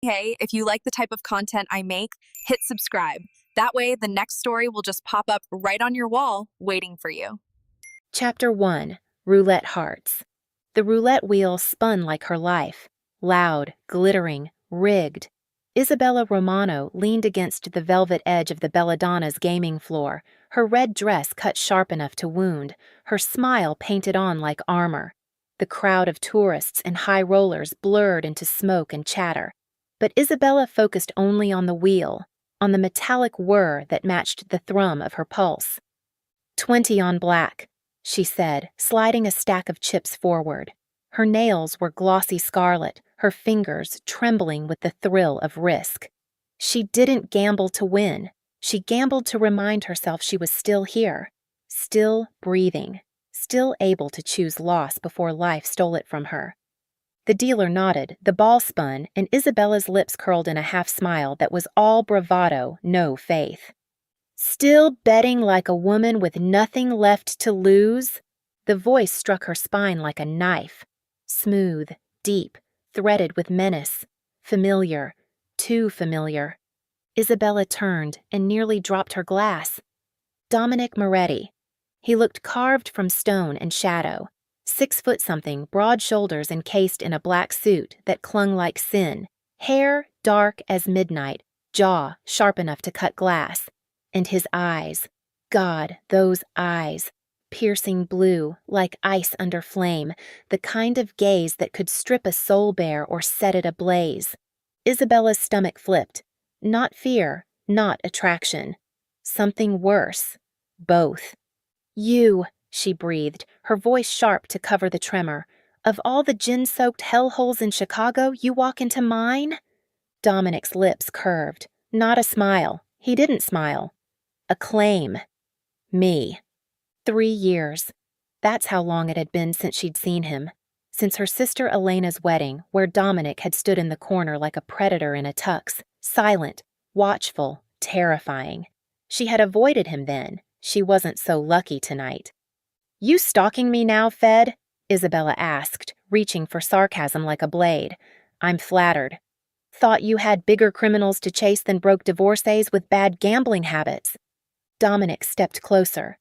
Hey, if you like the type of content I make, hit subscribe. That way, the next story will just pop up right on your wall, waiting for you. Chapter 1 Roulette Hearts. The roulette wheel spun like her life, loud, glittering, rigged. Isabella Romano leaned against the velvet edge of the Belladonna's gaming floor, her red dress cut sharp enough to wound, her smile painted on like armor. The crowd of tourists and high rollers blurred into smoke and chatter. But Isabella focused only on the wheel, on the metallic whir that matched the thrum of her pulse. 20 on black, she said, sliding a stack of chips forward. Her nails were glossy scarlet, her fingers trembling with the thrill of risk. She didn't gamble to win. She gambled to remind herself she was still here, still breathing, still able to choose loss before life stole it from her. The dealer nodded, the ball spun, and Isabella's lips curled in a half-smile that was all bravado, no faith. Still betting like a woman with nothing left to lose? The voice struck her spine like a knife. Smooth, deep, threaded with menace. Familiar, too familiar. Isabella turned and nearly dropped her glass. Dominic Moretti. He looked carved from stone and shadow. 6-foot-something, broad shoulders encased in a black suit that clung like sin. Hair dark as midnight, jaw sharp enough to cut glass. And his eyes, God, those eyes, piercing blue, like ice under flame, the kind of gaze that could strip a soul bare or set it ablaze. Isabella's stomach flipped. Not fear, not attraction. Something worse. Both. You, she breathed, her voice sharp to cover the tremor. Of all the gin-soaked hellholes in Chicago, you walk into mine? Dominic's lips curved. Not a smile. He didn't smile. A claim. Me. 3 years. That's how long it had been since she'd seen him. Since her sister Elena's wedding, where Dominic had stood in the corner like a predator in a tux, silent, watchful, terrifying. She had avoided him then. She wasn't so lucky tonight. You stalking me now, Fed? Isabella asked, reaching for sarcasm like a blade. I'm flattered. Thought you had bigger criminals to chase than broke divorcees with bad gambling habits. Dominic stepped closer,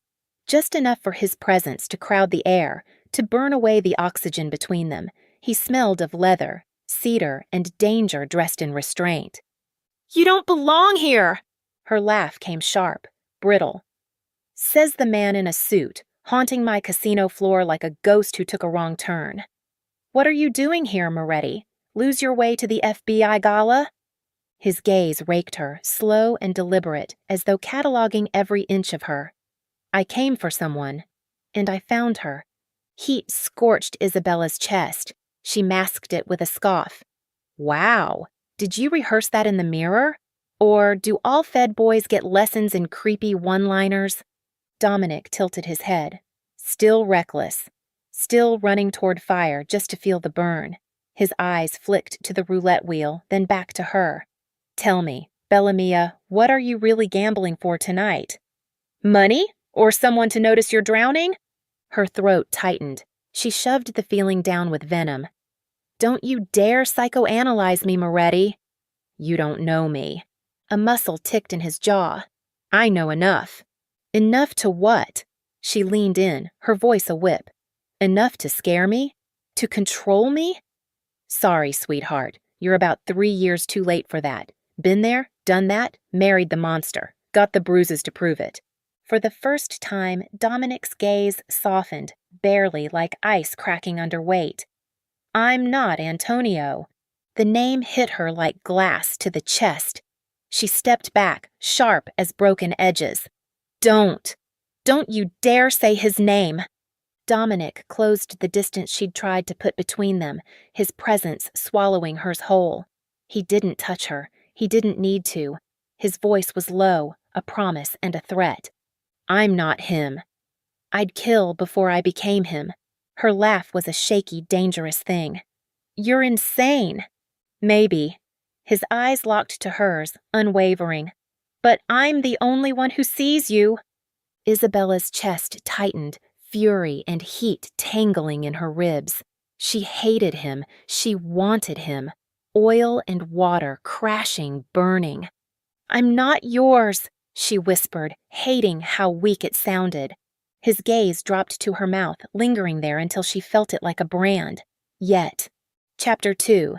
just enough for his presence to crowd the air, to burn away the oxygen between them. He smelled of leather, cedar, and danger dressed in restraint. You don't belong here! Her laugh came sharp, brittle. Says the man in a suit, haunting my casino floor like a ghost who took a wrong turn. What are you doing here, Moretti? Lose your way to the FBI gala? His gaze raked her, slow and deliberate, as though cataloging every inch of her. I came for someone, and I found her. Heat scorched Isabella's chest. She masked it with a scoff. Wow, did you rehearse that in the mirror? Or do all Fed boys get lessons in creepy one-liners? Dominic tilted his head. Still reckless. Still running toward fire just to feel the burn. His eyes flicked to the roulette wheel, then back to her. Tell me, Bellamia, what are you really gambling for tonight? Money? Or someone to notice you're drowning? Her throat tightened. She shoved the feeling down with venom. Don't you dare psychoanalyze me, Moretti. You don't know me. A muscle ticked in his jaw. I know enough. Enough to what? She leaned in, her voice a whip. Enough to scare me? To control me? Sorry, sweetheart. You're about 3 years too late for that. Been there, done that, married the monster. Got the bruises to prove it. For the first time, Dominic's gaze softened, barely like ice cracking under weight. I'm not Antonio. The name hit her like glass to the chest. She stepped back, sharp as broken edges. Don't you dare say his name. Dominic closed the distance she'd tried to put between them, his presence swallowing hers whole. He didn't touch her. He didn't need to. His voice was low, a promise and a threat. I'm not him. I'd kill before I became him. Her laugh was a shaky, dangerous thing. You're insane. Maybe. His eyes locked to hers, unwavering. But I'm the only one who sees you. Isabella's chest tightened, fury and heat tangling in her ribs. She hated him. She wanted him. oil and water crashing, burning. "I'm not yours," she whispered, hating how weak it sounded. His gaze dropped to her mouth, lingering there until she felt it like a brand. Yet. Chapter 2.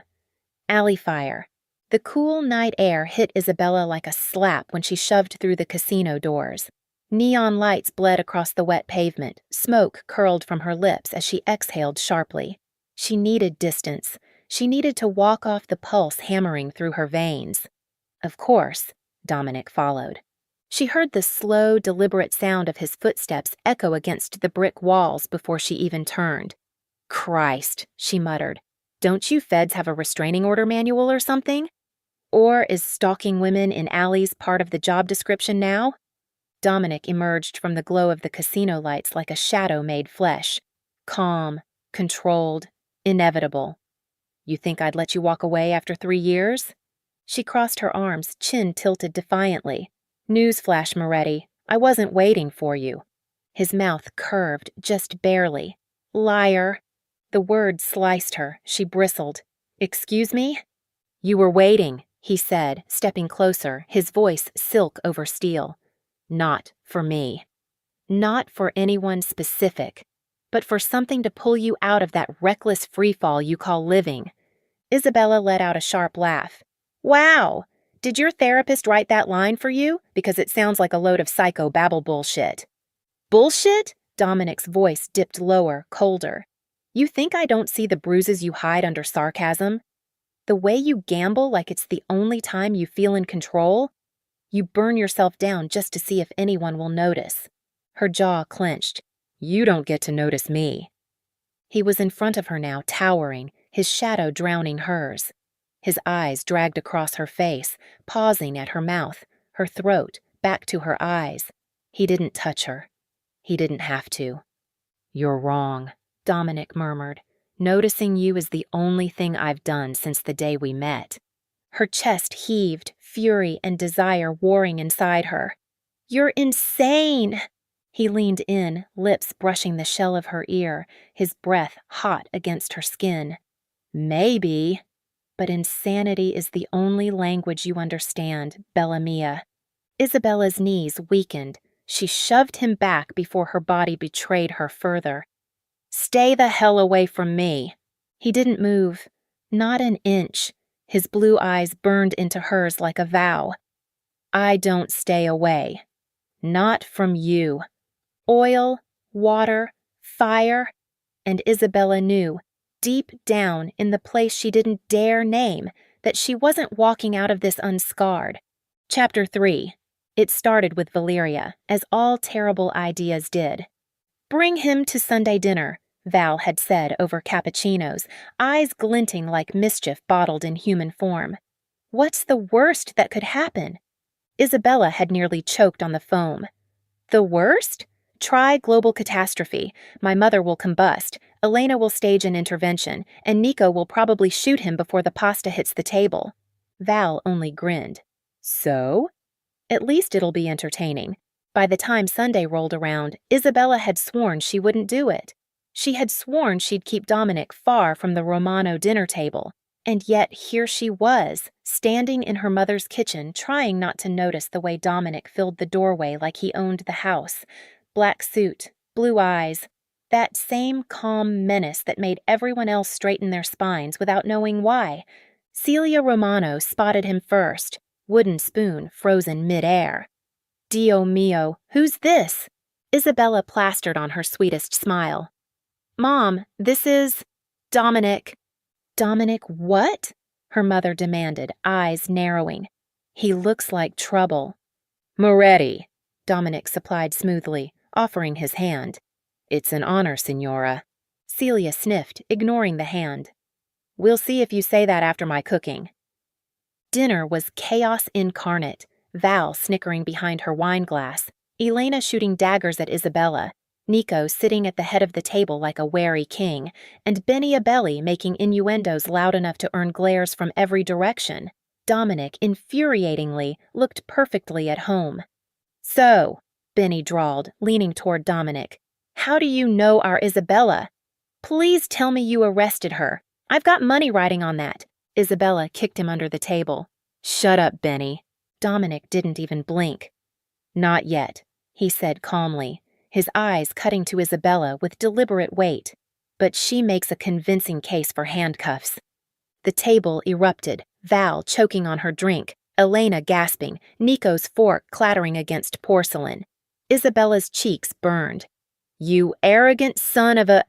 Alley Fire. The cool night air hit Isabella like a slap when she shoved through the casino doors. Neon lights bled across the wet pavement, smoke curled from her lips as she exhaled sharply. She needed distance. She needed to walk off the pulse hammering through her veins. Of course, Dominic followed. She heard the slow, deliberate sound of his footsteps echo against the brick walls before she even turned. "Christ," she muttered. "Don't you feds have a restraining order manual or something? Or is stalking women in alleys part of the job description now?" Dominic emerged from the glow of the casino lights like a shadow made flesh. Calm, controlled, inevitable. "You think I'd let you walk away after 3 years?" She crossed her arms, chin tilted defiantly. "Newsflash, Moretti. I wasn't waiting for you." His mouth curved, just barely. "Liar." The word sliced her. She bristled. "Excuse me?" "You were waiting," he said, stepping closer, his voice silk over steel. "Not for me. Not for anyone specific, but for something to pull you out of that reckless freefall you call living." Isabella let out a sharp laugh. "Wow! Did your therapist write that line for you? Because it sounds like a load of psycho-babble bullshit." "Bullshit?" Dominic's voice dipped lower, colder. "You think I don't see the bruises you hide under sarcasm? The way you gamble like it's the only time you feel in control? You burn yourself down just to see if anyone will notice." Her jaw clenched. "You don't get to notice me." He was in front of her now, towering, his shadow drowning hers. His eyes dragged across her face, pausing at her mouth, her throat, back to her eyes. He didn't touch her. He didn't have to. "You're wrong," Dominic murmured. "Noticing you is the only thing I've done since the day we met." Her chest heaved, fury and desire warring inside her. "You're insane!" He leaned in, lips brushing the shell of her ear, his breath hot against her skin. "Maybe. But insanity is the only language you understand, Bella Mia." Isabella's knees weakened. She shoved him back before her body betrayed her further. "Stay the hell away from me." He didn't move. Not an inch. His blue eyes burned into hers like a vow. "I don't stay away. Not from you." Oil, water, fire, and Isabella knew, deep down in the place she didn't dare name, that she wasn't walking out of this unscarred. Chapter 3. It started with Valeria, as all terrible ideas did. "Bring him to Sunday dinner," Val had said over cappuccinos, eyes glinting like mischief bottled in human form. What's the worst that could happen? Isabella had nearly choked on the foam. The worst? Try global catastrophe. My mother will combust, Elena will stage an intervention, and Nico will probably shoot him before the pasta hits the table. Val only grinned. So? At least it'll be entertaining. By the time Sunday rolled around, Isabella had sworn she wouldn't do it. She had sworn she'd keep Dominic far from the Romano dinner table. And yet here she was, standing in her mother's kitchen, trying not to notice the way Dominic filled the doorway like he owned the house. Black suit, blue eyes, that same calm menace that made everyone else straighten their spines without knowing why. Celia Romano spotted him first, wooden spoon frozen mid-air. "Dio mio, who's this?" Isabella plastered on her sweetest smile. "Mom, this is Dominic." "Dominic what?" her mother demanded, eyes narrowing. "He looks like trouble." "Moretti," Dominic supplied smoothly, offering his hand. "It's an honor, Signora." Celia sniffed, ignoring the hand. "We'll see if you say that after my cooking." Dinner was chaos incarnate, Val snickering behind her wine glass, Elena shooting daggers at Isabella, Nico sitting at the head of the table like a wary king, and Benny Abelli making innuendos loud enough to earn glares from every direction. Dominic, infuriatingly, looked perfectly at home. "So," Benny drawled, leaning toward Dominic, "how do you know our Isabella? Please tell me you arrested her. I've got money riding on that. Isabella kicked him under the table. "Shut up, Benny." Dominic didn't even blink. "Not yet," he said calmly, his eyes cutting to Isabella with deliberate weight. "But she makes a convincing case for handcuffs." The table erupted, Val choking on her drink, Elena gasping, Nico's fork clattering against porcelain. Isabella's cheeks burned. "You arrogant son of a—"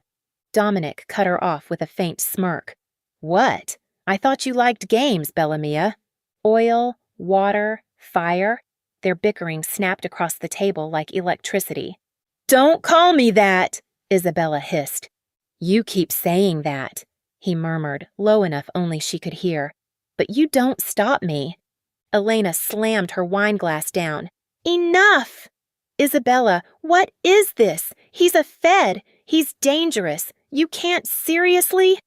Dominic cut her off with a faint smirk. "What? I thought you liked games, Bellamia." Oil, water, fire. Their bickering snapped across the table like electricity. "Don't call me that!" Isabella hissed. "You keep saying that," he murmured, low enough only she could hear. "But you don't stop me." Elena slammed her wineglass down. "Enough! Isabella, what is this? He's a Fed. He's dangerous. You can't seriously—"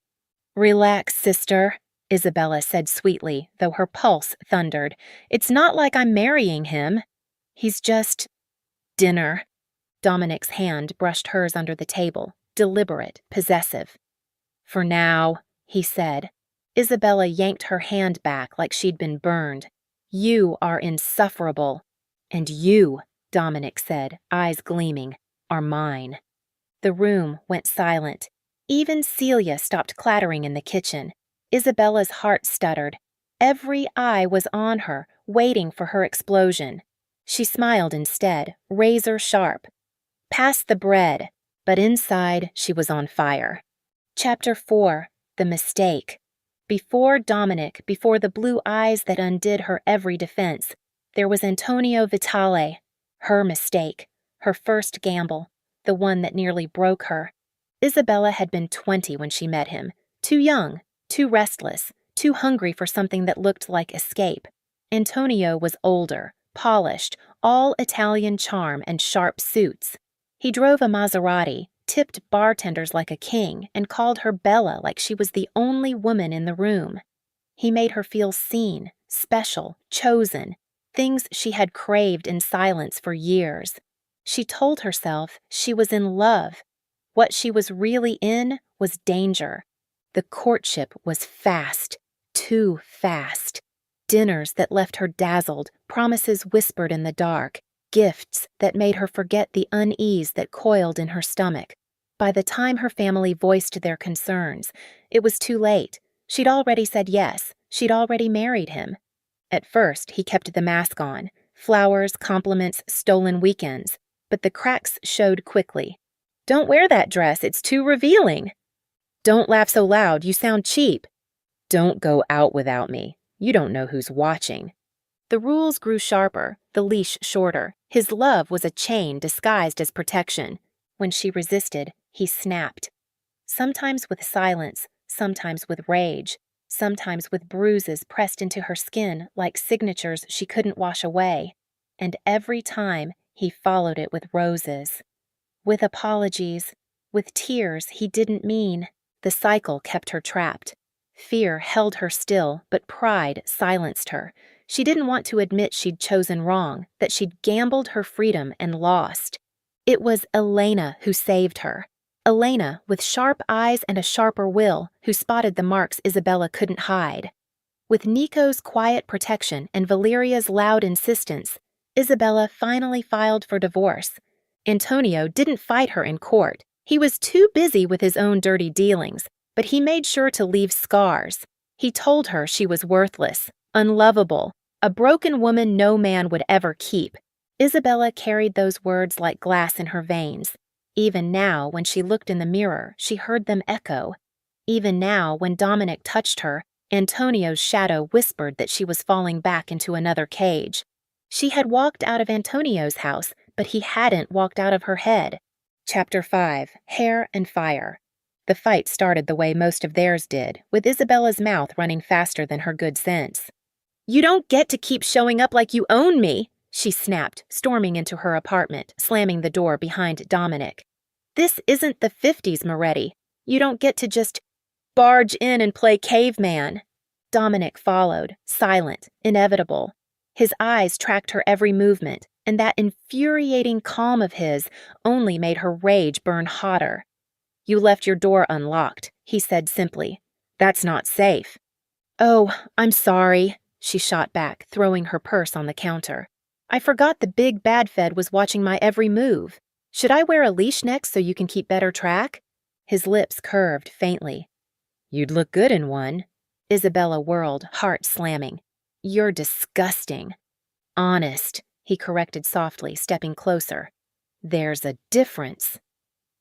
"Relax, sister," Isabella said sweetly, though her pulse thundered. "It's not like I'm marrying him. He's just— dinner." Dominic's hand brushed hers under the table, deliberate, possessive. "For now," he said. Isabella yanked her hand back like she'd been burned. "You are insufferable." "And you," Dominic said, eyes gleaming, "are mine." The room went silent. Even Celia stopped clattering in the kitchen. Isabella's heart stuttered. Every eye was on her, waiting for her explosion. She smiled instead, razor sharp. "Pass the bread," but inside she was on fire. Chapter 4. The Mistake. Before Dominic, before the blue eyes that undid her every defense, there was Antonio Vitale. Her mistake, her first gamble, the one that nearly broke her. Isabella had been 20 when she met him, too young, too restless, too hungry for something that looked like escape. Antonio was older, polished, all Italian charm and sharp suits. He drove a Maserati, tipped bartenders like a king, and called her Bella like she was the only woman in the room. He made her feel seen, special, chosen, things she had craved in silence for years. She told herself she was in love. What she was really in was danger. The courtship was fast, too fast. Dinners that left her dazzled, promises whispered in the dark, gifts that made her forget the unease that coiled in her stomach. By the time her family voiced their concerns, it was too late. She'd already said yes. She'd already married him. At first, he kept the mask on. Flowers, compliments, stolen weekends. But the cracks showed quickly. "Don't wear that dress. It's too revealing." "Don't laugh so loud. You sound cheap." "Don't go out without me. You don't know who's watching." The rules grew sharper, the leash shorter. His love was a chain disguised as protection. When she resisted, he snapped. Sometimes with silence, sometimes with rage, sometimes with bruises pressed into her skin like signatures she couldn't wash away. And every time, he followed it with roses. With apologies, with tears he didn't mean. The cycle kept her trapped. Fear held her still, but pride silenced her. She didn't want to admit she'd chosen wrong, that she'd gambled her freedom and lost. It was Elena who saved her. Elena, with sharp eyes and a sharper will, who spotted the marks Isabella couldn't hide. With Nico's quiet protection and Valeria's loud insistence, Isabella finally filed for divorce. Antonio didn't fight her in court. He was too busy with his own dirty dealings, but he made sure to leave scars. He told her she was worthless, unlovable, a broken woman no man would ever keep. Isabella carried those words like glass in her veins. Even now, when she looked in the mirror, she heard them echo. Even now, when Dominic touched her, Antonio's shadow whispered that she was falling back into another cage. She had walked out of Antonio's house, but he hadn't walked out of her head. Chapter 5. Hair and Fire. The fight started the way most of theirs did, with Isabella's mouth running faster than her good sense. "You don't get to keep showing up like you own me," she snapped, storming into her apartment, slamming the door behind Dominic. "This isn't the 50s, Moretti. You don't get to just barge in and play caveman." Dominic followed, silent, inevitable. His eyes tracked her every movement, and that infuriating calm of his only made her rage burn hotter. "You left your door unlocked," he said simply. "That's not safe." Oh, I'm sorry, she shot back, throwing her purse on the counter. I forgot the big bad Fed was watching my every move. Should I wear a leash next so you can keep better track? His lips curved faintly. You'd look good in one. Isabella whirled, heart slamming. You're disgusting. Honest, he corrected softly, stepping closer. There's a difference.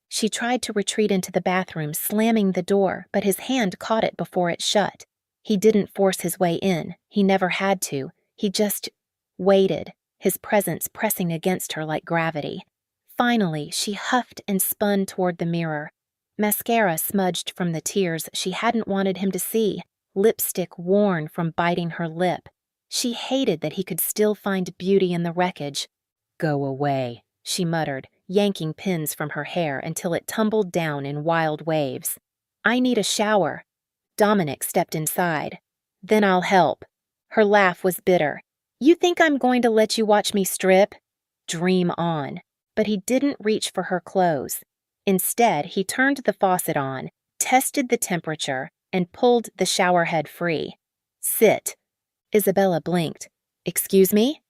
She tried to retreat into the bathroom, slamming the door, but his hand caught it before it shut. He didn't force his way in. He never had to. He just waited, his presence pressing against her like gravity. Finally, she huffed and spun toward the mirror. Mascara smudged from the tears she hadn't wanted him to see, lipstick worn from biting her lip. She hated that he could still find beauty in the wreckage. Go away, she muttered, yanking pins from her hair until it tumbled down in wild waves. I need a shower. Dominic stepped inside. Then I'll help. Her laugh was bitter. You think I'm going to let you watch me strip? Dream on. But he didn't reach for her clothes. Instead, he turned the faucet on, tested the temperature, and pulled the shower head free. Sit. Isabella blinked. Excuse me?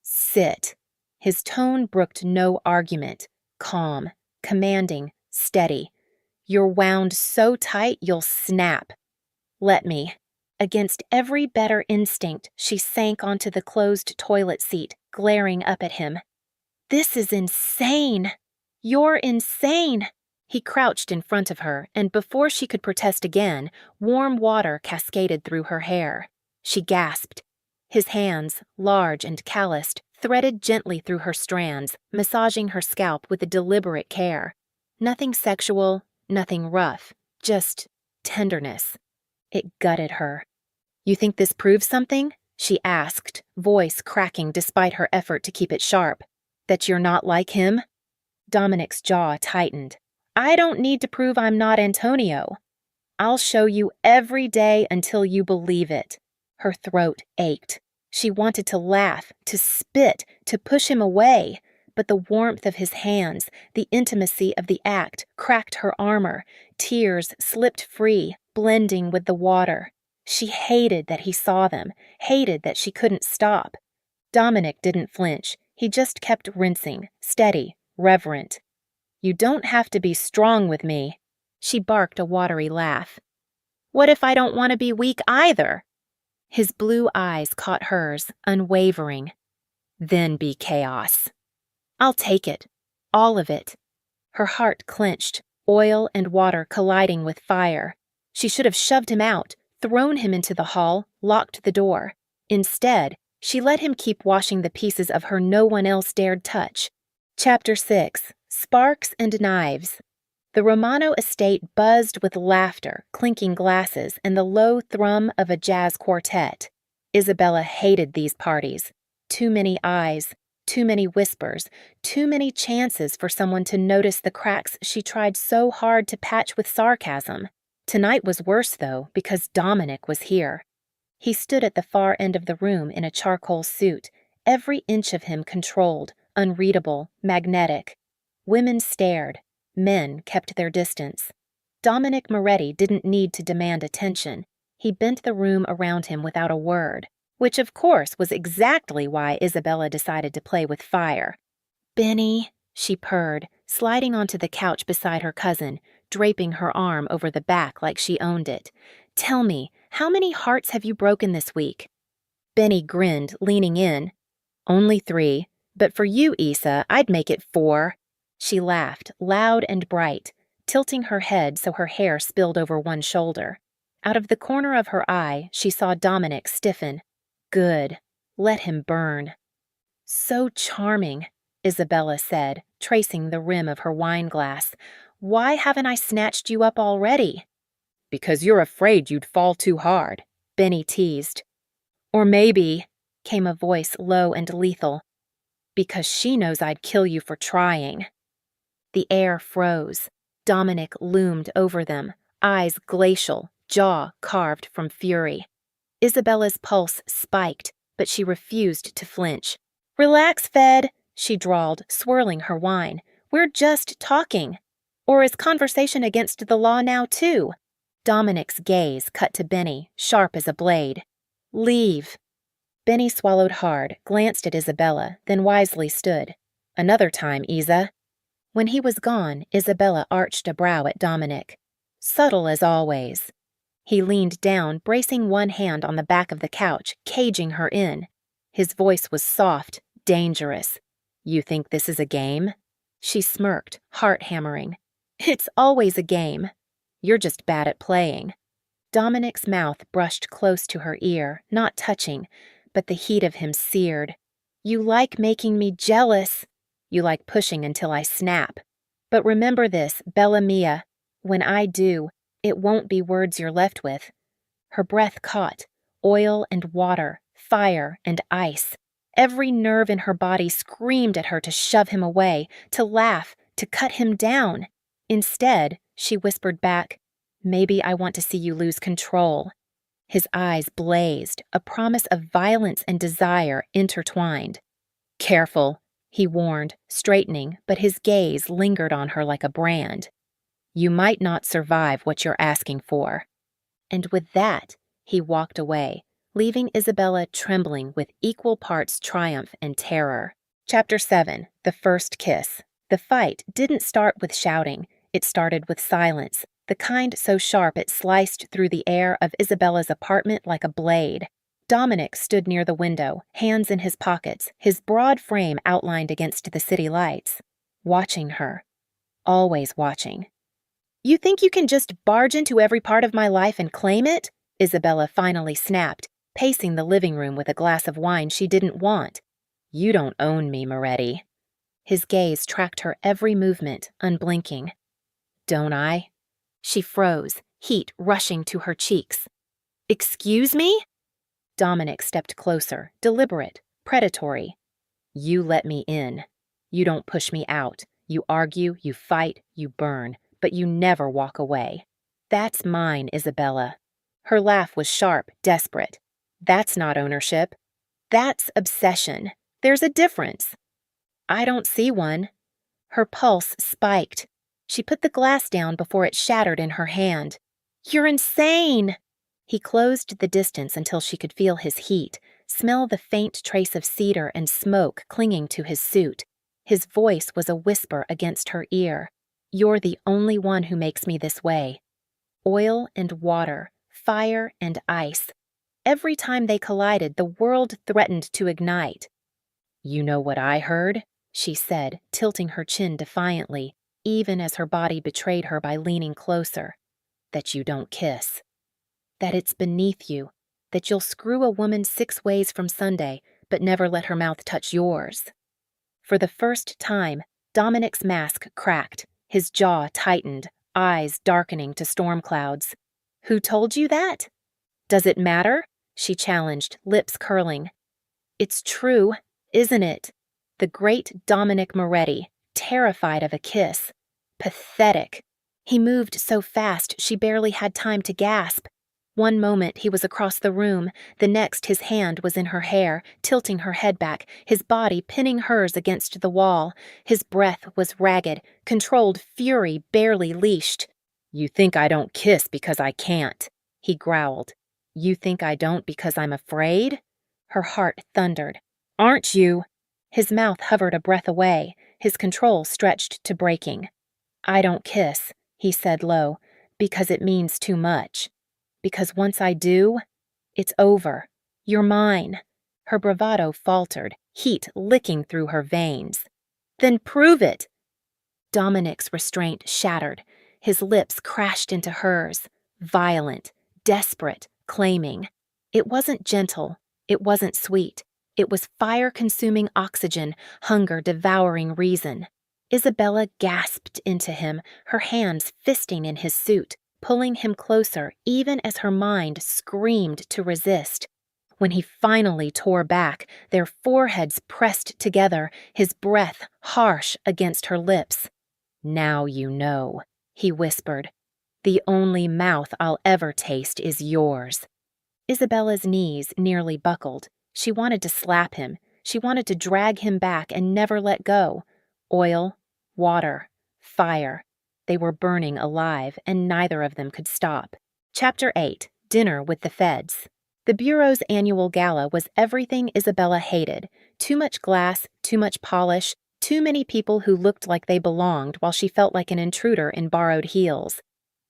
Sit. His tone brooked no argument. Calm, commanding, steady. You're wound so tight you'll snap. Let me. Against every better instinct, she sank onto the closed toilet seat, glaring up at him. This is insane. You're insane. He crouched in front of her, and before she could protest again, warm water cascaded through her hair. She gasped. His hands, large and calloused, threaded gently through her strands, massaging her scalp with a deliberate care. Nothing sexual, nothing rough, just tenderness. It gutted her. You think this proves something? She asked, voice cracking despite her effort to keep it sharp. That you're not like him? Dominic's jaw tightened. I don't need to prove I'm not Antonio. I'll show you every day until you believe it. Her throat ached. She wanted to laugh, to spit, to push him away, but the warmth of his hands, the intimacy of the act, cracked her armor. Tears slipped free, blending with the water. She hated that he saw them, hated that she couldn't stop. Dominic didn't flinch. He just kept rinsing, steady, reverent. You don't have to be strong with me. She barked a watery laugh. What if I don't want to be weak either? His blue eyes caught hers, unwavering. Then be chaos. I'll take it. All of it. Her heart clenched, oil and water colliding with fire. She should have shoved him out, thrown him into the hall, locked the door. Instead, she let him keep washing the pieces of her no one else dared touch. Chapter 6. Sparks and Knives. The Romano estate buzzed with laughter, clinking glasses, and the low thrum of a jazz quartet. Isabella hated these parties. Too many eyes, too many whispers, too many chances for someone to notice the cracks she tried so hard to patch with sarcasm. Tonight was worse, though, because Dominic was here. He stood at the far end of the room in a charcoal suit, every inch of him controlled, unreadable, magnetic. Women stared. Men kept their distance. Dominic Moretti didn't need to demand attention. He bent the room around him without a word, which of course was exactly why Isabella decided to play with fire. Benny, she purred, sliding onto the couch beside her cousin, draping her arm over the back like she owned it. Tell me, how many hearts have you broken this week? Benny grinned, leaning in. Only 3, but for you, Issa, I'd make it 4. She laughed, loud and bright, tilting her head so her hair spilled over one shoulder. Out of the corner of her eye, she saw Dominic stiffen. Good. Let him burn. So charming, Isabella said, tracing the rim of her wineglass. Why haven't I snatched you up already? Because you're afraid you'd fall too hard, Benny teased. Or maybe, came a voice low and lethal, because she knows I'd kill you for trying. The air froze. Dominic loomed over them, eyes glacial, jaw carved from fury. Isabella's pulse spiked, but she refused to flinch. Relax, Fed, she drawled, swirling her wine. We're just talking. Or is conversation against the law now, too? Dominic's gaze cut to Benny, sharp as a blade. Leave. Benny swallowed hard, glanced at Isabella, then wisely stood. Another time, Isa. When he was gone, Isabella arched a brow at Dominic. Subtle as always. He leaned down, bracing one hand on the back of the couch, caging her in. His voice was soft, dangerous. You think this is a game? She smirked, heart hammering. It's always a game. You're just bad at playing. Dominic's mouth brushed close to her ear, not touching, but the heat of him seared. You like making me jealous. You like pushing until I snap. But remember this, Bella Mia. When I do, it won't be words you're left with. Her breath caught. Oil and water, fire and ice. Every nerve in her body screamed at her to shove him away, to laugh, to cut him down. Instead, she whispered back, Maybe I want to see you lose control. His eyes blazed, a promise of violence and desire intertwined. Careful, he warned, straightening, but his gaze lingered on her like a brand. You might not survive what you're asking for. And with that, he walked away, leaving Isabella trembling with equal parts triumph and terror. Chapter 7. The First Kiss. The fight didn't start with shouting. It started with silence, the kind so sharp it sliced through the air of Isabella's apartment like a blade. Dominic stood near the window, hands in his pockets, his broad frame outlined against the city lights. Watching her. Always watching. You think you can just barge into every part of my life and claim it? Isabella finally snapped, pacing the living room with a glass of wine she didn't want. You don't own me, Moretti. His gaze tracked her every movement, unblinking. Don't I? She froze, heat rushing to her cheeks. Excuse me? Dominic stepped closer, deliberate, predatory. You let me in. You don't push me out. You argue, you fight, you burn, but you never walk away. That's mine, Isabella. Her laugh was sharp, desperate. That's not ownership. That's obsession. There's a difference. I don't see one. Her pulse spiked. She put the glass down before it shattered in her hand. You're insane! He closed the distance until she could feel his heat, smell the faint trace of cedar and smoke clinging to his suit. His voice was a whisper against her ear. You're the only one who makes me this way. Oil and water, fire and ice. Every time they collided, the world threatened to ignite. You know what I heard? She said, tilting her chin defiantly, even as her body betrayed her by leaning closer. That you don't kiss. That it's beneath you. That you'll screw a woman 6 ways from Sunday, but never let her mouth touch yours. For the first time, Dominic's mask cracked, his jaw tightened, eyes darkening to storm clouds. Who told you that? Does it matter? She challenged, lips curling. It's true, isn't it? The great Dominic Moretti, terrified of a kiss. Pathetic. He moved so fast she barely had time to gasp. One moment he was across the room, the next his hand was in her hair, tilting her head back, his body pinning hers against the wall. His breath was ragged, controlled fury barely leashed. You think I don't kiss because I can't, he growled. You think I don't because I'm afraid? Her heart thundered. Aren't you? His mouth hovered a breath away, his control stretched to breaking. I don't kiss, he said low, because it means too much. Because once I do, it's over. You're mine. Her bravado faltered, heat licking through her veins. Then prove it. Dominic's restraint shattered. His lips crashed into hers, violent, desperate, claiming. It wasn't gentle. It wasn't sweet. It was fire-consuming oxygen, hunger devouring reason. Isabella gasped into him, her hands fisting in his suit, pulling him closer even as her mind screamed to resist. When he finally tore back, their foreheads pressed together, his breath harsh against her lips. Now you know, he whispered. The only mouth I'll ever taste is yours. Isabella's knees nearly buckled. She wanted to slap him. She wanted to drag him back and never let go. Oil, water, fire. They were burning alive, and neither of them could stop. Chapter 8. Dinner with the Feds. The Bureau's annual gala was everything Isabella hated. Too much glass, too much polish, too many people who looked like they belonged while she felt like an intruder in borrowed heels.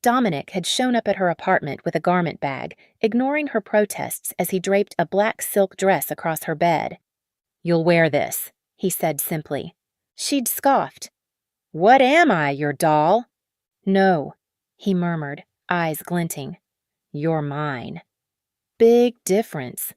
Dominic had shown up at her apartment with a garment bag, ignoring her protests as he draped a black silk dress across her bed. "You'll wear this," he said simply. She'd scoffed. "What am I, your doll?" "No," he murmured, eyes glinting. "You're mine." Big difference.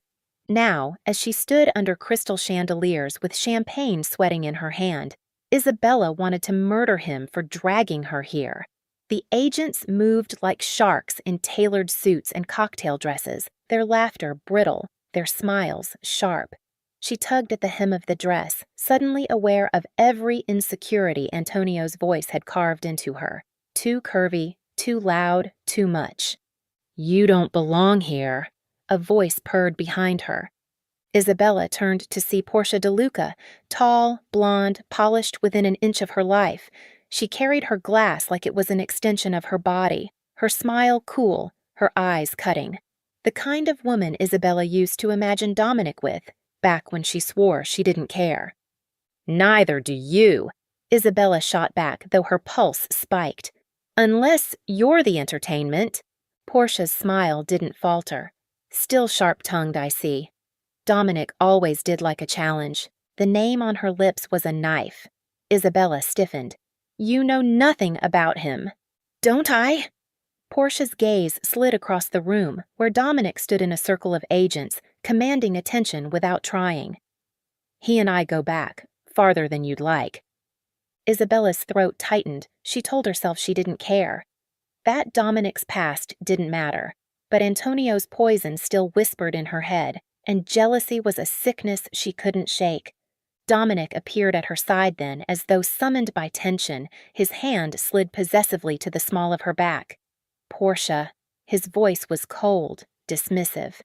Now, as she stood under crystal chandeliers with champagne sweating in her hand, Isabella wanted to murder him for dragging her here. The agents moved like sharks in tailored suits and cocktail dresses, their laughter brittle, their smiles sharp. She tugged at the hem of the dress, suddenly aware of every insecurity Antonio's voice had carved into her. Too curvy, too loud, too much. "You don't belong here," a voice purred behind her. Isabella turned to see Portia DeLuca, tall, blonde, polished within an inch of her life. She carried her glass like it was an extension of her body, her smile cool, her eyes cutting. The kind of woman Isabella used to imagine Dominic with, back when she swore she didn't care. "Neither do you," Isabella shot back, though her pulse spiked. "Unless you're the entertainment." Portia's smile didn't falter. "Still sharp-tongued, I see." Dominic always did like a challenge. The name on her lips was a knife. Isabella stiffened. "You know nothing about him." "Don't I?" Portia's gaze slid across the room, where Dominic stood in a circle of agents, commanding attention without trying. "He and I go back, farther than you'd like." Isabella's throat tightened. She told herself she didn't care. That Dominic's past didn't matter, but Antonio's poison still whispered in her head, and jealousy was a sickness she couldn't shake. Dominic appeared at her side then, as though summoned by tension. His hand slid possessively to the small of her back. "Portia." His voice was cold, dismissive.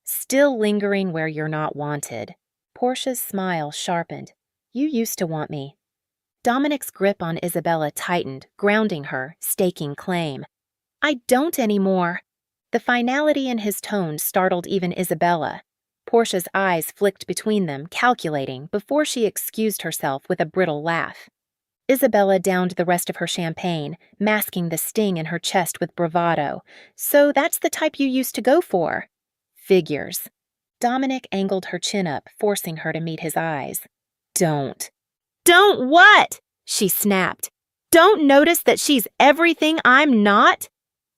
"Still lingering where you're not wanted." Portia's smile sharpened. "You used to want me." Dominic's grip on Isabella tightened, grounding her, staking claim. "I don't anymore." The finality in his tone startled even Isabella. Portia's eyes flicked between them, calculating, before she excused herself with a brittle laugh. Isabella downed the rest of her champagne, masking the sting in her chest with bravado. "So that's the type you used to go for." "Figures." Dominic angled her chin up, forcing her to meet his eyes. "Don't." "Don't what?" she snapped. "Don't notice that she's everything I'm not?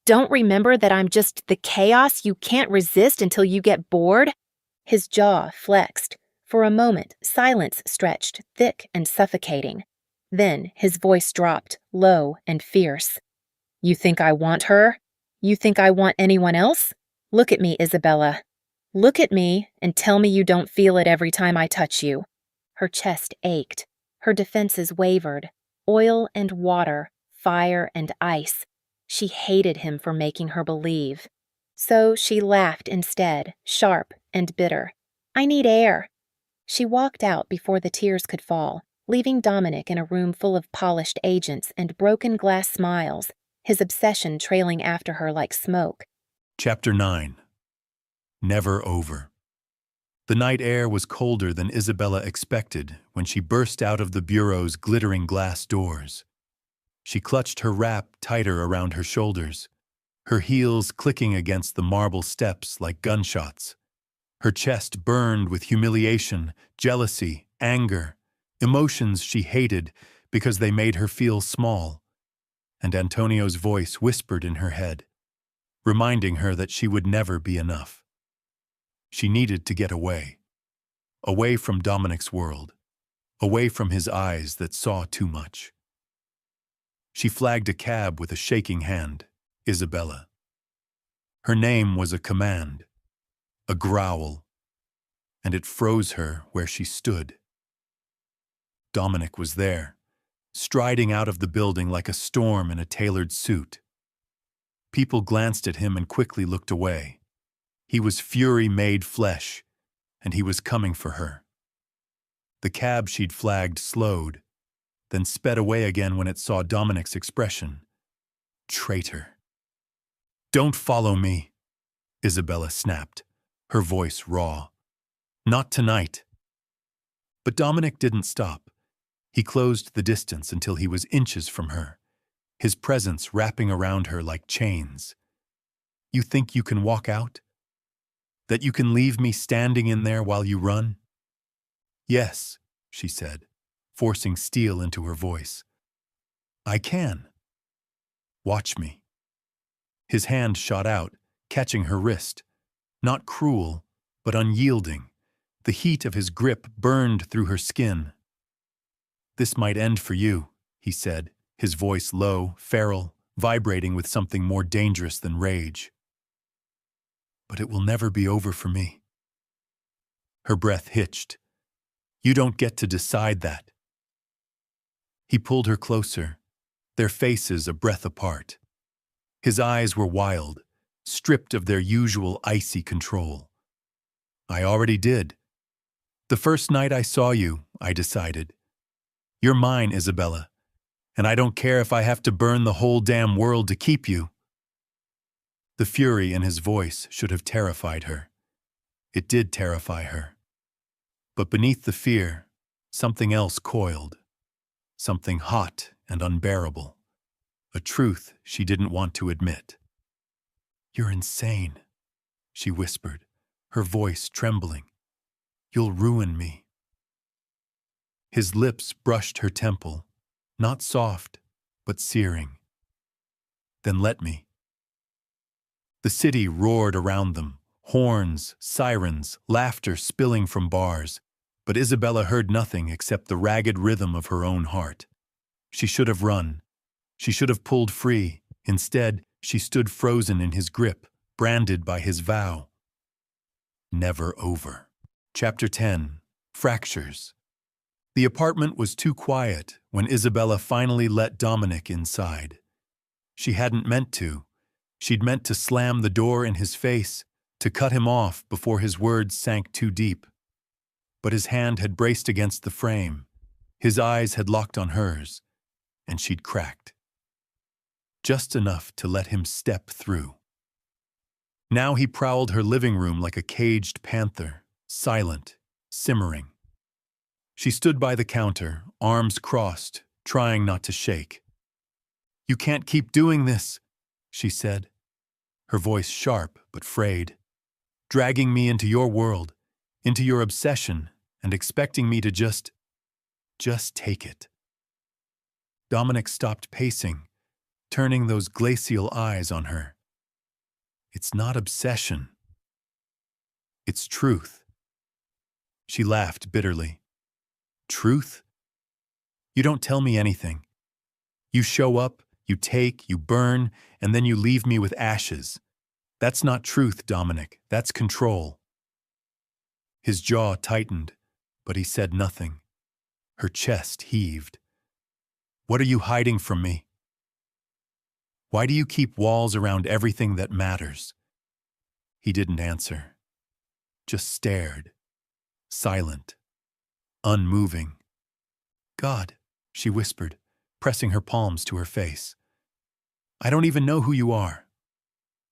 Don't remember that I'm just the chaos you can't resist until you get bored?" His jaw flexed. For a moment, silence stretched, thick and suffocating. Then his voice dropped, low and fierce. "You think I want her? You think I want anyone else? Look at me, Isabella. Look at me and tell me you don't feel it every time I touch you." Her chest ached. Her defenses wavered. Oil and water, fire and ice. She hated him for making her believe. So she laughed instead, sharp and bitter. "I need air." She walked out before the tears could fall, leaving Dominic in a room full of polished agents and broken glass smiles, his obsession trailing after her like smoke. Chapter 9. Never over. The night air was colder than Isabella expected when she burst out of the bureau's glittering glass doors. She clutched her wrap tighter around her shoulders, her heels clicking against the marble steps like gunshots. Her chest burned with humiliation, jealousy, anger, emotions she hated because they made her feel small. And Antonio's voice whispered in her head, reminding her that she would never be enough. She needed to get away from Dominic's world, away from his eyes that saw too much. She flagged a cab with a shaking hand, Isabella. Her name was a command, a growl, and it froze her where she stood. Dominic was there, striding out of the building like a storm in a tailored suit. People glanced at him and quickly looked away. He was fury made flesh, and he was coming for her. The cab she'd flagged slowed, then sped away again when it saw Dominic's expression. Traitor. Don't follow me, Isabella snapped, her voice raw. Not tonight. But Dominic didn't stop. He closed the distance until he was inches from her, his presence wrapping around her like chains. You think you can walk out? That you can leave me standing in there while you run? Yes, she said, forcing steel into her voice. I can. Watch me. His hand shot out, catching her wrist. Not cruel, but unyielding. The heat of his grip burned through her skin. This might end for you, he said, his voice low, feral, vibrating with something more dangerous than rage. But it will never be over for me. Her breath hitched. You don't get to decide that. He pulled her closer, their faces a breath apart. His eyes were wild, stripped of their usual icy control. I already did. The first night I saw you, I decided. You're mine, Isabella, and I don't care if I have to burn the whole damn world to keep you. The fury in his voice should have terrified her. It did terrify her. But beneath the fear, something else coiled. Something hot and unbearable. A truth she didn't want to admit. You're insane, she whispered, her voice trembling. You'll ruin me. His lips brushed her temple, not soft, but searing. Then let me. The city roared around them, horns, sirens, laughter spilling from bars, but Isabella heard nothing except the ragged rhythm of her own heart. She should have run. She should have pulled free. Instead, she stood frozen in his grip, branded by his vow. Never over. Chapter 10. Fractures. The apartment was too quiet when Isabella finally let Dominic inside. She hadn't meant to. She'd meant to slam the door in his face, to cut him off before his words sank too deep. But his hand had braced against the frame. His eyes had locked on hers, and she'd cracked. Just enough to let him step through. Now he prowled her living room like a caged panther, silent, simmering. She stood by the counter, arms crossed, trying not to shake. You can't keep doing this, she said, her voice sharp but frayed, dragging me into your world, into your obsession, and expecting me to just take it. Dominic stopped pacing, turning those glacial eyes on her. It's not obsession. It's truth. She laughed bitterly. Truth? You don't tell me anything. You show up, you take, you burn, and then you leave me with ashes. That's not truth, Dominic. That's control. His jaw tightened, but he said nothing. Her chest heaved. What are you hiding from me? Why do you keep walls around everything that matters? He didn't answer. Just stared. Silent. Unmoving. God, she whispered, pressing her palms to her face. I don't even know who you are.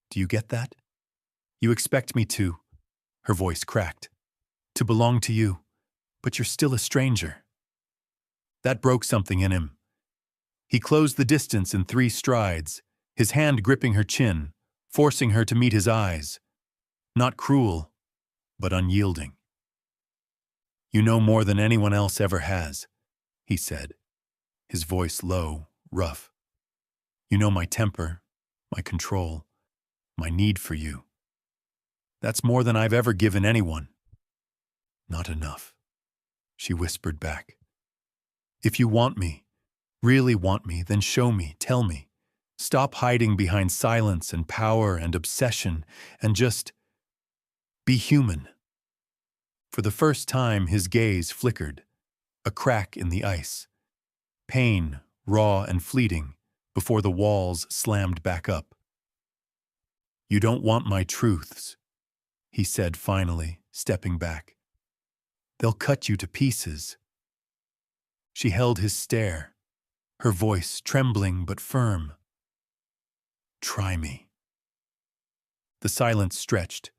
Do you get that? You expect me to, her voice cracked, to belong to you, but you're still a stranger. That broke something in him. He closed the distance in 3 strides, his hand gripping her chin, forcing her to meet his eyes. Not cruel, but unyielding. You know more than anyone else ever has, he said, his voice low, rough. You know my temper, my control, my need for you. That's more than I've ever given anyone. Not enough, she whispered back. If you want me, really want me, then show me, tell me. Stop hiding behind silence and power and obsession and just be human. For the first time, his gaze flickered, a crack in the ice. Pain, raw and fleeting, before the walls slammed back up. You don't want my truths, he said finally, stepping back. They'll cut you to pieces. She held his stare, her voice trembling but firm. Try me. The silence stretched,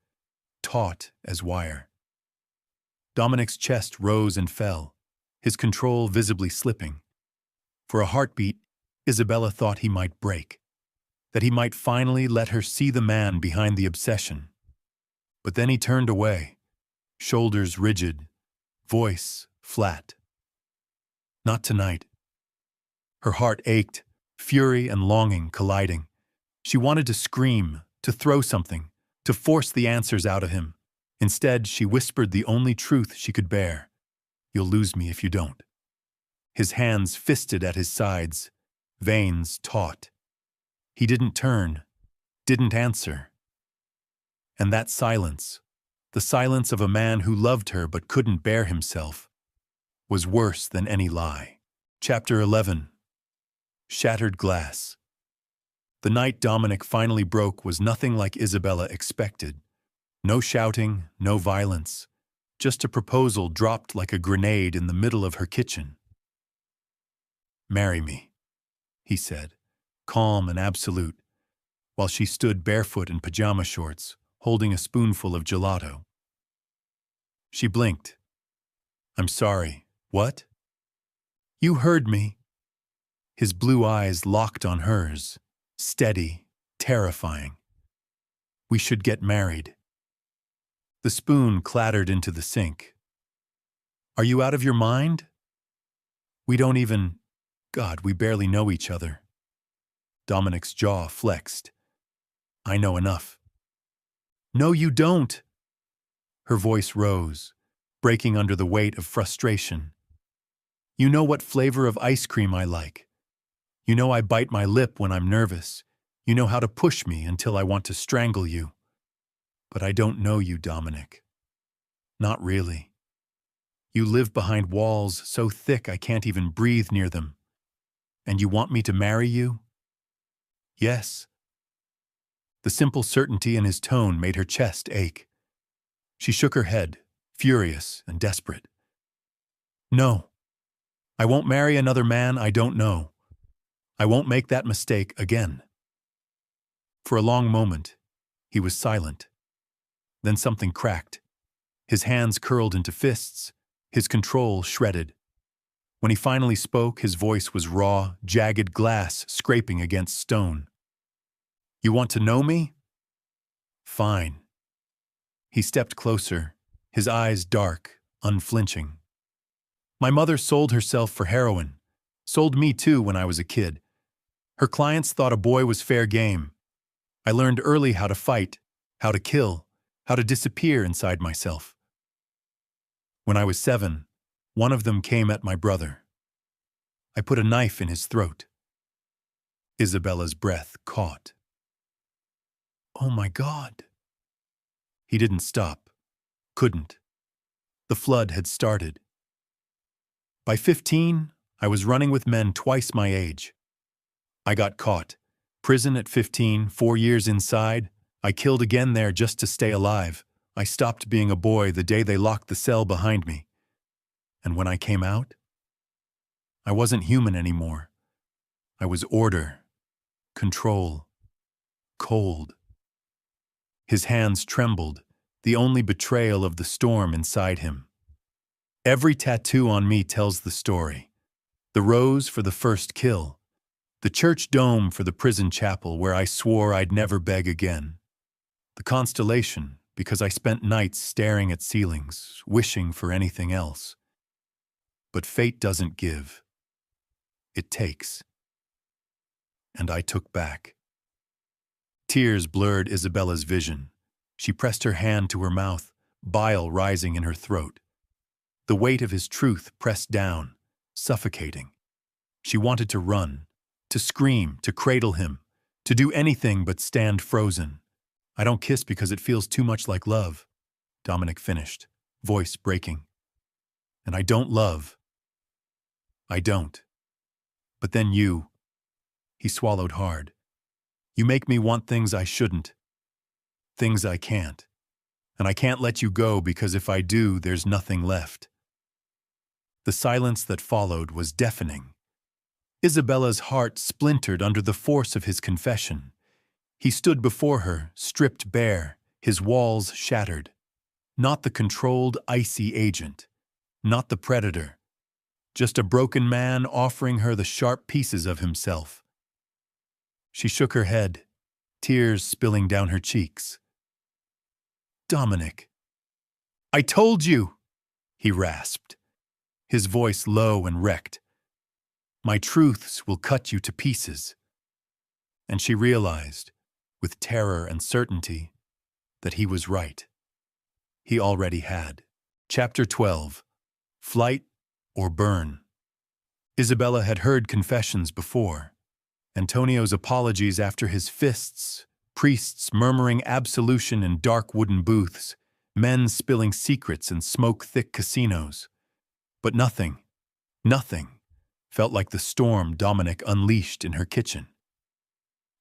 taut as wire. Dominic's chest rose and fell, his control visibly slipping. For a heartbeat, Isabella thought he might break, that he might finally let her see the man behind the obsession. But then he turned away, shoulders rigid, voice flat. Not tonight. Her heart ached, fury and longing colliding. She wanted to scream, to throw something, to force the answers out of him. Instead, she whispered the only truth she could bear. "You'll lose me if you don't." His hands fisted at his sides, veins taut. He didn't turn, didn't answer. And that silence, the silence of a man who loved her but couldn't bear himself, was worse than any lie. Chapter 11. Shattered Glass. The night Dominic finally broke was nothing like Isabella expected. No shouting, no violence, just a proposal dropped like a grenade in the middle of her kitchen. "Marry me," he said, calm and absolute, while she stood barefoot in pajama shorts, holding a spoonful of gelato. She blinked. "I'm sorry. What?" "You heard me." His blue eyes locked on hers, steady, terrifying. "We should get married." The spoon clattered into the sink. "Are you out of your mind? We don't even... God, we barely know each other." Dominic's jaw flexed. "I know enough." "No, you don't." Her voice rose, breaking under the weight of frustration. "You know what flavor of ice cream I like. You know I bite my lip when I'm nervous. You know how to push me until I want to strangle you. But I don't know you, Dominic. Not really. You live behind walls so thick I can't even breathe near them. And you want me to marry you?" "Yes." The simple certainty in his tone made her chest ache. She shook her head, furious and desperate. "No. I won't marry another man I don't know. I won't make that mistake again." For a long moment, he was silent. Then something cracked. His hands curled into fists, his control shredded. When he finally spoke, his voice was raw, jagged glass scraping against stone. "You want to know me? Fine." He stepped closer, his eyes dark, unflinching. "My mother sold herself for heroin. Sold me too when I was a kid. Her clients thought a boy was fair game. I learned early how to fight, how to kill, how to disappear inside myself. When I was 7, one of them came at my brother. I put a knife in his throat." Isabella's breath caught. "Oh my God." He didn't stop. Couldn't. The flood had started. By 15, I was running with men twice my age. I got caught. Prison at 15, 4 years inside. I killed again there just to stay alive. I stopped being a boy the day they locked the cell behind me. And when I came out, I wasn't human anymore. I was order, control, cold. His hands trembled, the only betrayal of the storm inside him. Every tattoo on me tells the story. The rose for the first kill. The church dome for the prison chapel where I swore I'd never beg again. The constellation because I spent nights staring at ceilings, wishing for anything else. But fate doesn't give. It takes. And I took back. Tears blurred Isabella's vision. She pressed her hand to her mouth, bile rising in her throat. The weight of his truth pressed down, suffocating. She wanted to run, to scream, to cradle him, to do anything but stand frozen. "I don't kiss because it feels too much like love," Dominic finished, voice breaking. "And I don't love. I don't. But then you..." He swallowed hard. "You make me want things I shouldn't. Things I can't. And I can't let you go because if I do, there's nothing left." The silence that followed was deafening. Isabella's heart splintered under the force of his confession. He stood before her, stripped bare, his walls shattered. Not the controlled, icy agent, not the predator, just a broken man offering her the sharp pieces of himself. She shook her head, tears spilling down her cheeks. "Dominic, I told you," he rasped, his voice low and wrecked. "My truths will cut you to pieces." And she realized, with terror and certainty, that he was right. He already had. Chapter 12. Flight or Burn. Isabella had heard confessions before. Antonio's apologies after his fists, priests murmuring absolution in dark wooden booths, men spilling secrets in smoke-thick casinos. But nothing felt like the storm Dominic unleashed in her kitchen.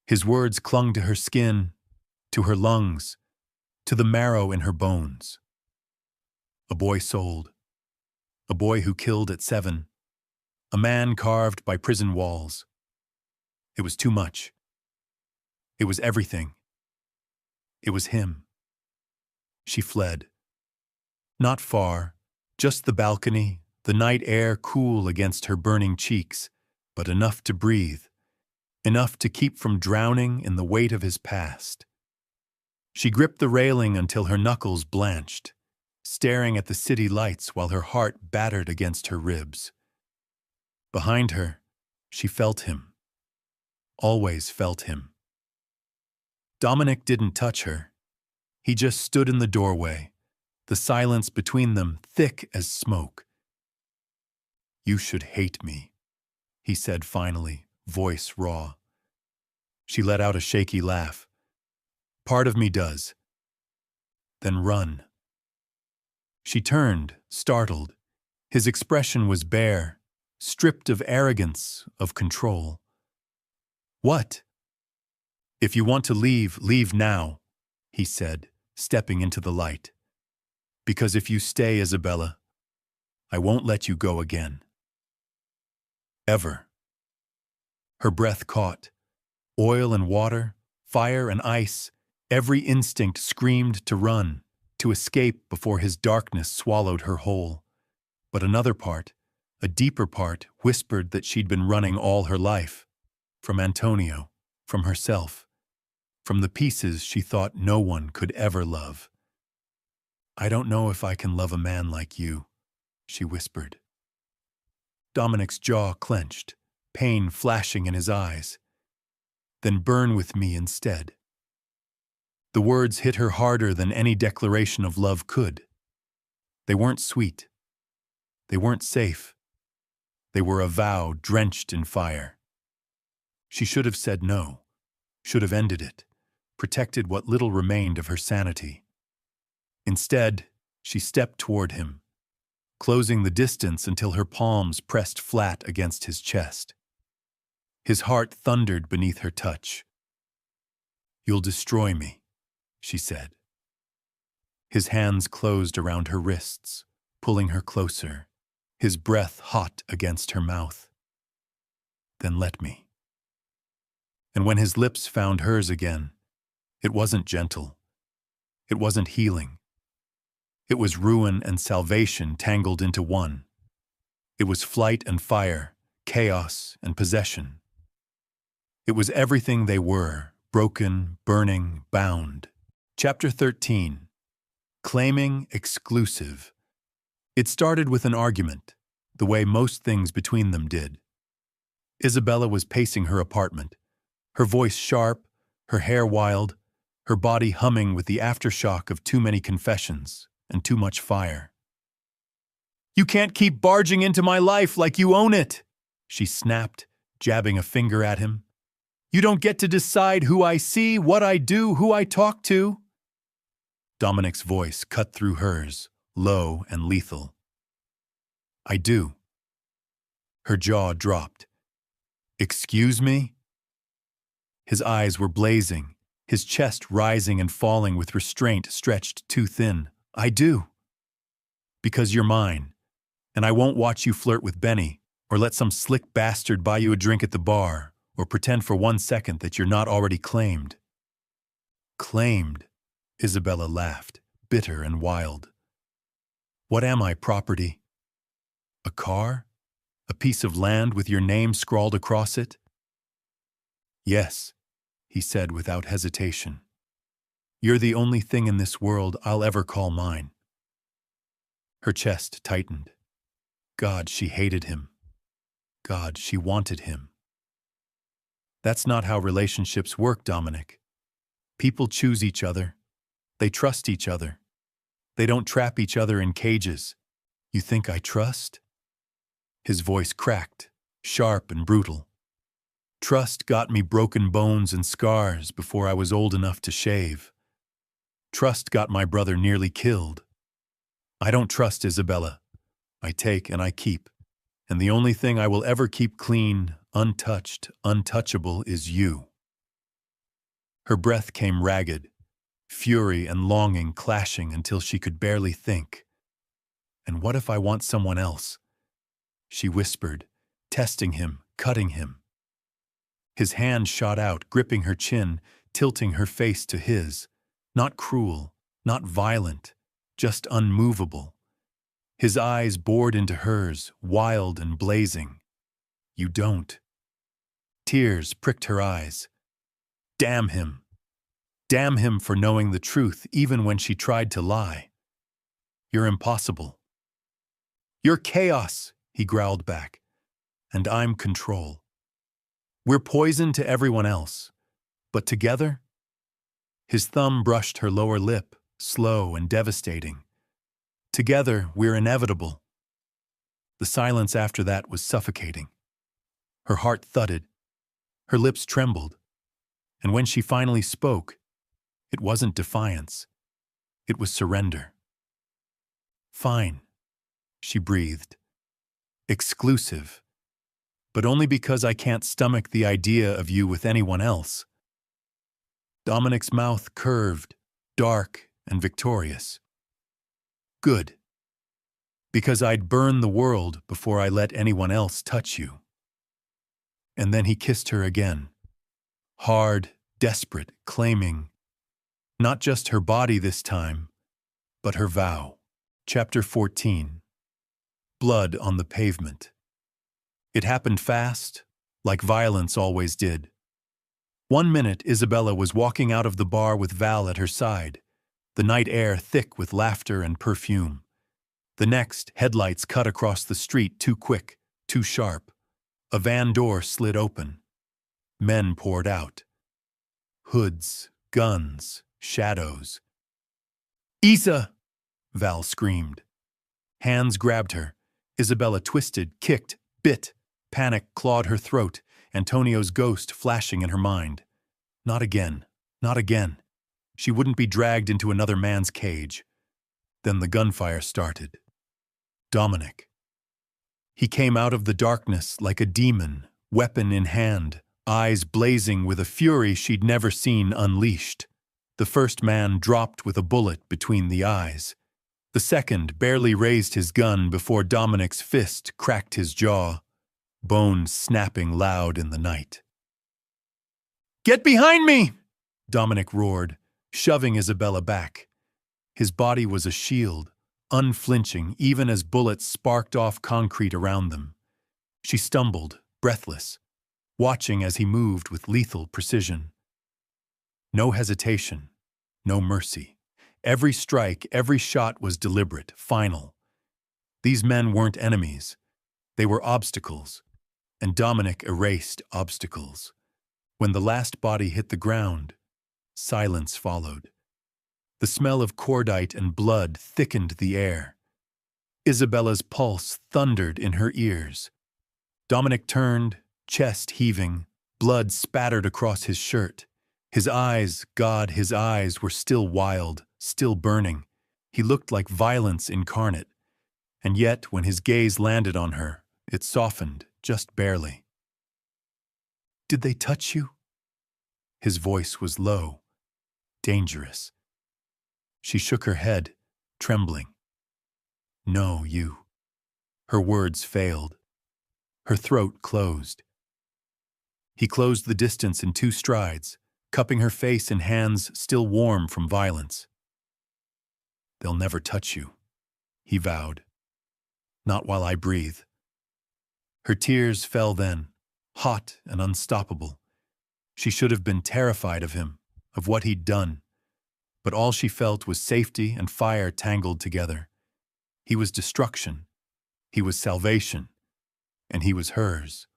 His words clung to her skin, to her lungs, to the marrow in her bones. A boy sold. A boy who killed at 7. A man carved by prison walls. It was too much. It was everything. It was him. She fled. Not far, just the balcony, the night air cool against her burning cheeks, but enough to breathe, enough to keep from drowning in the weight of his past. She gripped the railing until her knuckles blanched, staring at the city lights while her heart battered against her ribs. Behind her, she felt him. Always felt him. Dominic didn't touch her. He just stood in the doorway, the silence between them thick as smoke. "You should hate me," he said finally, voice raw. She let out a shaky laugh. "Part of me does." "Then run." She turned, startled. His expression was bare, stripped of arrogance, of control. "What?" "If you want to leave, leave now," he said, stepping into the light. "Because if you stay, Isabella, I won't let you go again. Ever." Her breath caught. Oil and water, fire and ice, every instinct screamed to run, to escape before his darkness swallowed her whole. But another part, a deeper part, whispered that she'd been running all her life. From Antonio, from herself, from the pieces she thought no one could ever love. "I don't know if I can love a man like you," she whispered. Dominic's jaw clenched, pain flashing in his eyes. "Then burn with me instead." The words hit her harder than any declaration of love could. They weren't sweet. They weren't safe. They were a vow drenched in fire. She should have said no, should have ended it, protected what little remained of her sanity. Instead, she stepped toward him, closing the distance until her palms pressed flat against his chest. His heart thundered beneath her touch. "You'll destroy me," she said. His hands closed around her wrists, pulling her closer, his breath hot against her mouth. "Then let me." And when his lips found hers again, it wasn't gentle. It wasn't healing. It was ruin and salvation tangled into one. It was flight and fire, chaos and possession. It was everything they were, broken, burning, bound. Chapter 13. Claiming exclusive. It started with an argument, the way most things between them did. Isabella was pacing her apartment, her voice sharp, her hair wild, her body humming with the aftershock of too many confessions and too much fire. "You can't keep barging into my life like you own it," she snapped, jabbing a finger at him. "You don't get to decide who I see, what I do, who I talk to." Dominic's voice cut through hers, low and lethal. "I do." Her jaw dropped. "Excuse me?" His eyes were blazing, his chest rising and falling with restraint stretched too thin. "I do. Because you're mine, and I won't watch you flirt with Benny, or let some slick bastard buy you a drink at the bar, or pretend for 1 second that you're not already claimed." Claimed, Isabella laughed, bitter and wild. What am I, property? A car? A piece of land with your name scrawled across it? Yes, he said without hesitation. You're the only thing in this world I'll ever call mine. Her chest tightened. God, she hated him. God, she wanted him. That's not how relationships work, Dominic. People choose each other. They trust each other. They don't trap each other in cages. You think I trust? His voice cracked, sharp and brutal. Trust got me broken bones and scars before I was old enough to shave. Trust got my brother nearly killed. I don't trust Isabella. I take and I keep. And the only thing I will ever keep clean, untouched, untouchable is you. Her breath came ragged, fury and longing clashing until she could barely think. And what if I want someone else? She whispered, testing him, cutting him. His hand shot out, gripping her chin, tilting her face to his. Not cruel, not violent, just unmovable. His eyes bored into hers, wild and blazing. You don't. Tears pricked her eyes. Damn him. Damn him for knowing the truth even when she tried to lie. You're impossible. You're chaos, he growled back. And I'm control. We're poison to everyone else. But together? His thumb brushed her lower lip, slow and devastating. Together, we're inevitable. The silence after that was suffocating. Her heart thudded. Her lips trembled. And when she finally spoke, it wasn't defiance. It was surrender. Fine, she breathed. Exclusive. But only because I can't stomach the idea of you with anyone else. Dominic's mouth curved, dark and victorious. Good. Because I'd burn the world before I let anyone else touch you. And then he kissed her again. Hard, desperate, claiming not just her body this time, but her vow. Chapter 14. Blood on the pavement. It happened fast, like violence always did. 1 minute, Isabella was walking out of the bar with Val at her side, the night air thick with laughter and perfume. The next, headlights cut across the street too quick, too sharp. A van door slid open. Men poured out. Hoods, guns, shadows. Isa! Val screamed. Hands grabbed her. Isabella twisted, kicked, bit. Panic clawed her throat, Antonio's ghost flashing in her mind. Not again, not again. She wouldn't be dragged into another man's cage. Then the gunfire started. Dominic. He came out of the darkness like a demon, weapon in hand, eyes blazing with a fury she'd never seen unleashed. The first man dropped with a bullet between the eyes. The second barely raised his gun before Dominic's fist cracked his jaw, bones snapping loud in the night. Get behind me! Dominic roared, shoving Isabella back. His body was a shield, unflinching even as bullets sparked off concrete around them. She stumbled, breathless, watching as he moved with lethal precision. No hesitation, no mercy. Every strike, every shot was deliberate, final. These men weren't enemies. They were obstacles, and Dominic erased obstacles. When the last body hit the ground, silence followed. The smell of cordite and blood thickened the air. Isabella's pulse thundered in her ears. Dominic turned, chest heaving, blood spattered across his shirt. His eyes, God, his eyes were still wild, still burning. He looked like violence incarnate. And yet, when his gaze landed on her, it softened, just barely. Did they touch you? His voice was low, dangerous. She shook her head, trembling. No, you. Her words failed. Her throat closed. He closed the distance in 2 strides, cupping her face in hands still warm from violence. "They'll never touch you," he vowed. "Not while I breathe." Her tears fell then, hot and unstoppable. She should have been terrified of him, of what he'd done, but all she felt was safety and fire tangled together. He was destruction, he was salvation, and he was hers.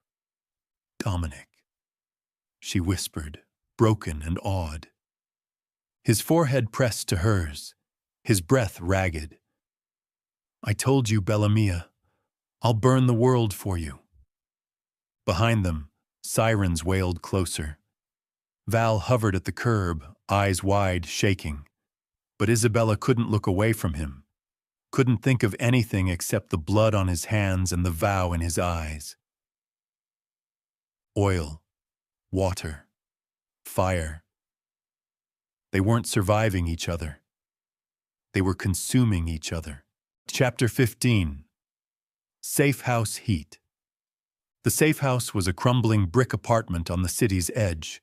"Dominic," she whispered, broken and awed. His forehead pressed to hers, his breath ragged. "I told you, Bella Mia, I'll burn the world for you." Behind them, sirens wailed closer. Val hovered at the curb, eyes wide, shaking. But Isabella couldn't look away from him, couldn't think of anything except the blood on his hands and the vow in his eyes. Oil, water, fire. They weren't surviving each other. They were consuming each other. Chapter 15. Safe House Heat. The safe house was a crumbling brick apartment on the city's edge,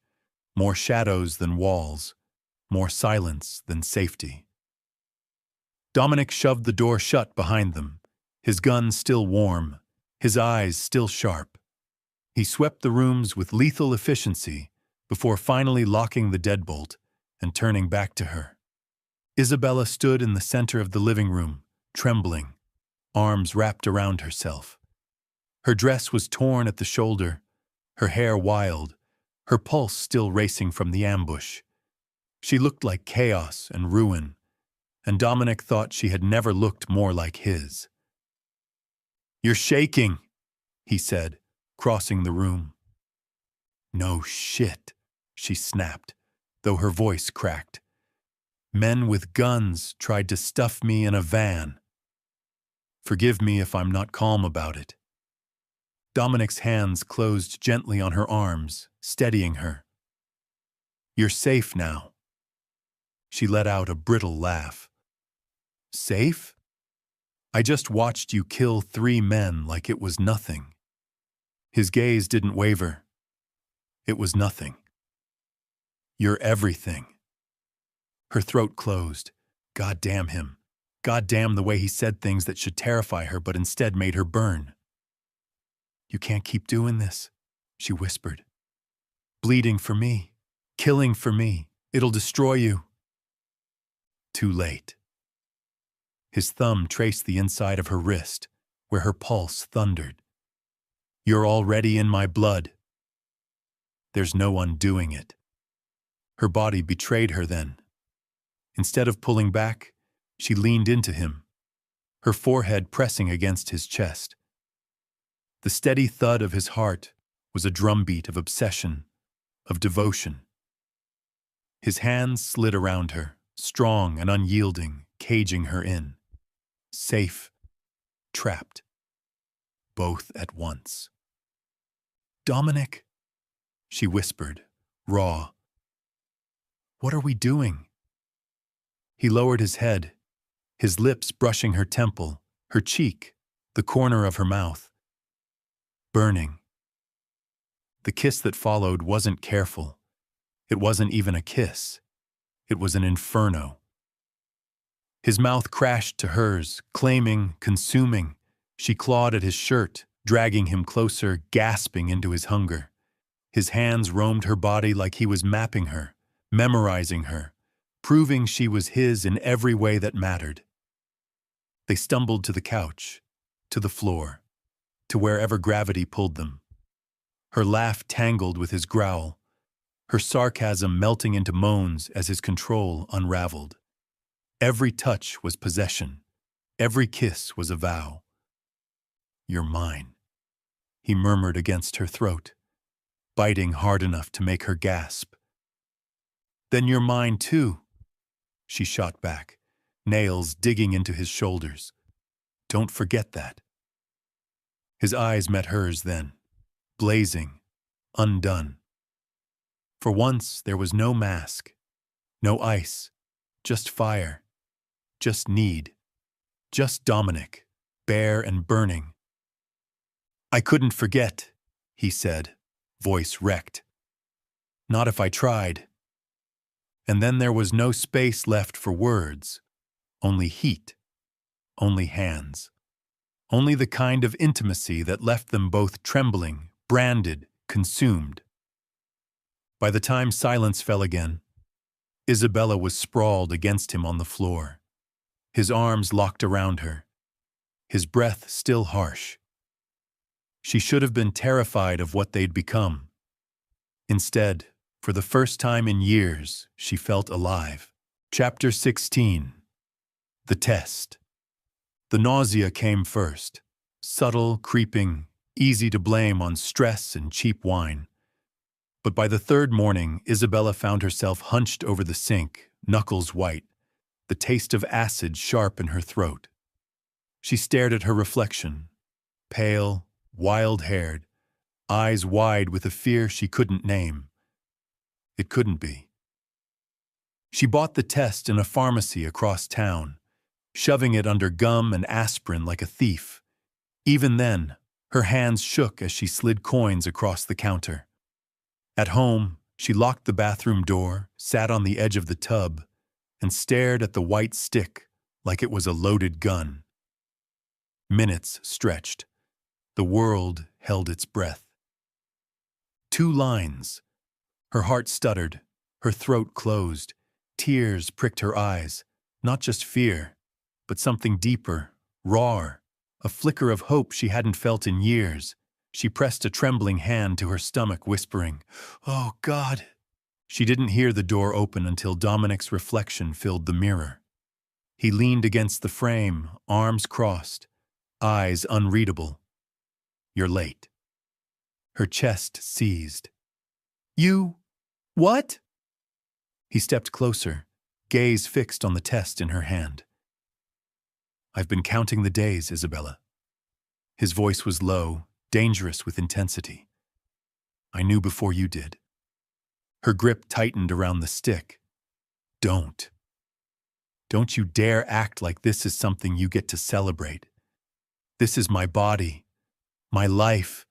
more shadows than walls, more silence than safety. Dominic shoved the door shut behind them, his gun still warm, his eyes still sharp. He swept the rooms with lethal efficiency before finally locking the deadbolt and turning back to her. Isabella stood in the center of the living room, trembling, arms wrapped around herself. Her dress was torn at the shoulder, her hair wild, her pulse still racing from the ambush. She looked like chaos and ruin, and Dominic thought she had never looked more like his. "You're shaking," he said, crossing the room. "No shit," she snapped, though her voice cracked. "Men with guns tried to stuff me in a van. Forgive me if I'm not calm about it." Dominic's hands closed gently on her arms, steadying her. "You're safe now." She let out a brittle laugh. "Safe? I just watched you kill 3 men like it was nothing." His gaze didn't waver. "It was nothing. You're everything." Her throat closed. God damn him. God damn the way he said things that should terrify her but instead made her burn. "You can't keep doing this," she whispered. "Bleeding for me. Killing for me. It'll destroy you." Too late. His thumb traced the inside of her wrist, where her pulse thundered. "You're already in my blood. There's no undoing it." Her body betrayed her then. Instead of pulling back, she leaned into him, her forehead pressing against his chest. The steady thud of his heart was a drumbeat of obsession, of devotion. His hands slid around her, strong and unyielding, caging her in. Safe, trapped, both at once. "Dominic," she whispered, raw. "What are we doing?" He lowered his head, his lips brushing her temple, her cheek, the corner of her mouth. Burning. The kiss that followed wasn't careful. It wasn't even a kiss. It was an inferno. His mouth crashed to hers, claiming, consuming. She clawed at his shirt, dragging him closer, gasping into his hunger. His hands roamed her body like he was mapping her, memorizing her, proving she was his in every way that mattered. They stumbled to the couch, to the floor, to wherever gravity pulled them. Her laugh tangled with his growl, her sarcasm melting into moans as his control unraveled. Every touch was possession. Every kiss was a vow. "You're mine," he murmured against her throat, biting hard enough to make her gasp. "Then you're mine too," she shot back, nails digging into his shoulders. "Don't forget that." His eyes met hers then, blazing, undone. For once there was no mask, no ice, just fire, just need, just Dominic, bare and burning. "I couldn't forget," he said, voice wrecked. "Not if I tried." And then there was no space left for words, only heat, only hands, only the kind of intimacy that left them both trembling, branded, consumed. By the time silence fell again, Isabella was sprawled against him on the floor, his arms locked around her, his breath still harsh. She should have been terrified of what they'd become. Instead, for the first time in years, she felt alive. Chapter 16. The Test. The nausea came first, subtle, creeping, easy to blame on stress and cheap wine. But by the third morning, Isabella found herself hunched over the sink, knuckles white, the taste of acid sharp in her throat. She stared at her reflection, pale, wild-haired, eyes wide with a fear she couldn't name. It couldn't be. She bought the test in a pharmacy across town, shoving it under gum and aspirin like a thief. Even then, her hands shook as she slid coins across the counter. At home, she locked the bathroom door, sat on the edge of the tub, and stared at the white stick like it was a loaded gun. Minutes stretched. The world held its breath. 2 lines. Her heart stuttered, her throat closed, tears pricked her eyes, not just fear, but something deeper, rawer, a flicker of hope she hadn't felt in years. She pressed a trembling hand to her stomach, whispering, "Oh, God." She didn't hear the door open until Dominic's reflection filled the mirror. He leaned against the frame, arms crossed, eyes unreadable. "You're late." Her chest seized. "You... what?" He stepped closer, gaze fixed on the test in her hand. "I've been counting the days, Isabella." His voice was low, dangerous with intensity. "I knew before you did." Her grip tightened around the stick. "Don't. Don't you dare act like this is something you get to celebrate. This is my body, my life,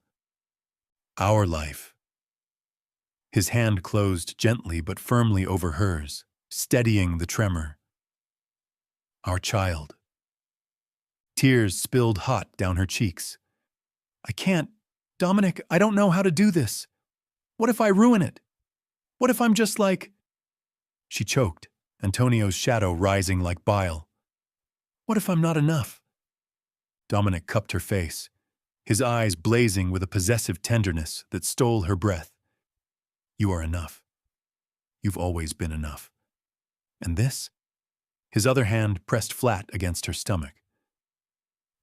our life." His hand closed gently but firmly over hers, steadying the tremor. "Our child." Tears spilled hot down her cheeks. "I can't. Dominic, I don't know how to do this. What if I ruin it? What if I'm just like—" She choked, Antonio's shadow rising like bile. "What if I'm not enough?" Dominic cupped her face, his eyes blazing with a possessive tenderness that stole her breath. "You are enough. You've always been enough. And this?" His other hand pressed flat against her stomach.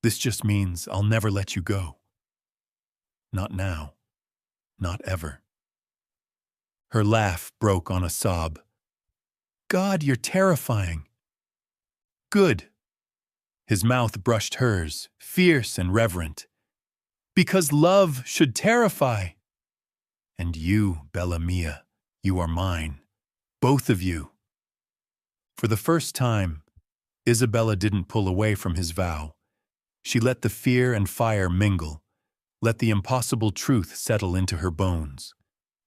"This just means I'll never let you go. Not now. Not ever." Her laugh broke on a sob. "God, you're terrifying." "Good." His mouth brushed hers, fierce and reverent. "Because love should terrify." "And you, Bella Mia, you are mine. Both of you." For the first time, Isabella didn't pull away from his vow. She let the fear and fire mingle, let the impossible truth settle into her bones.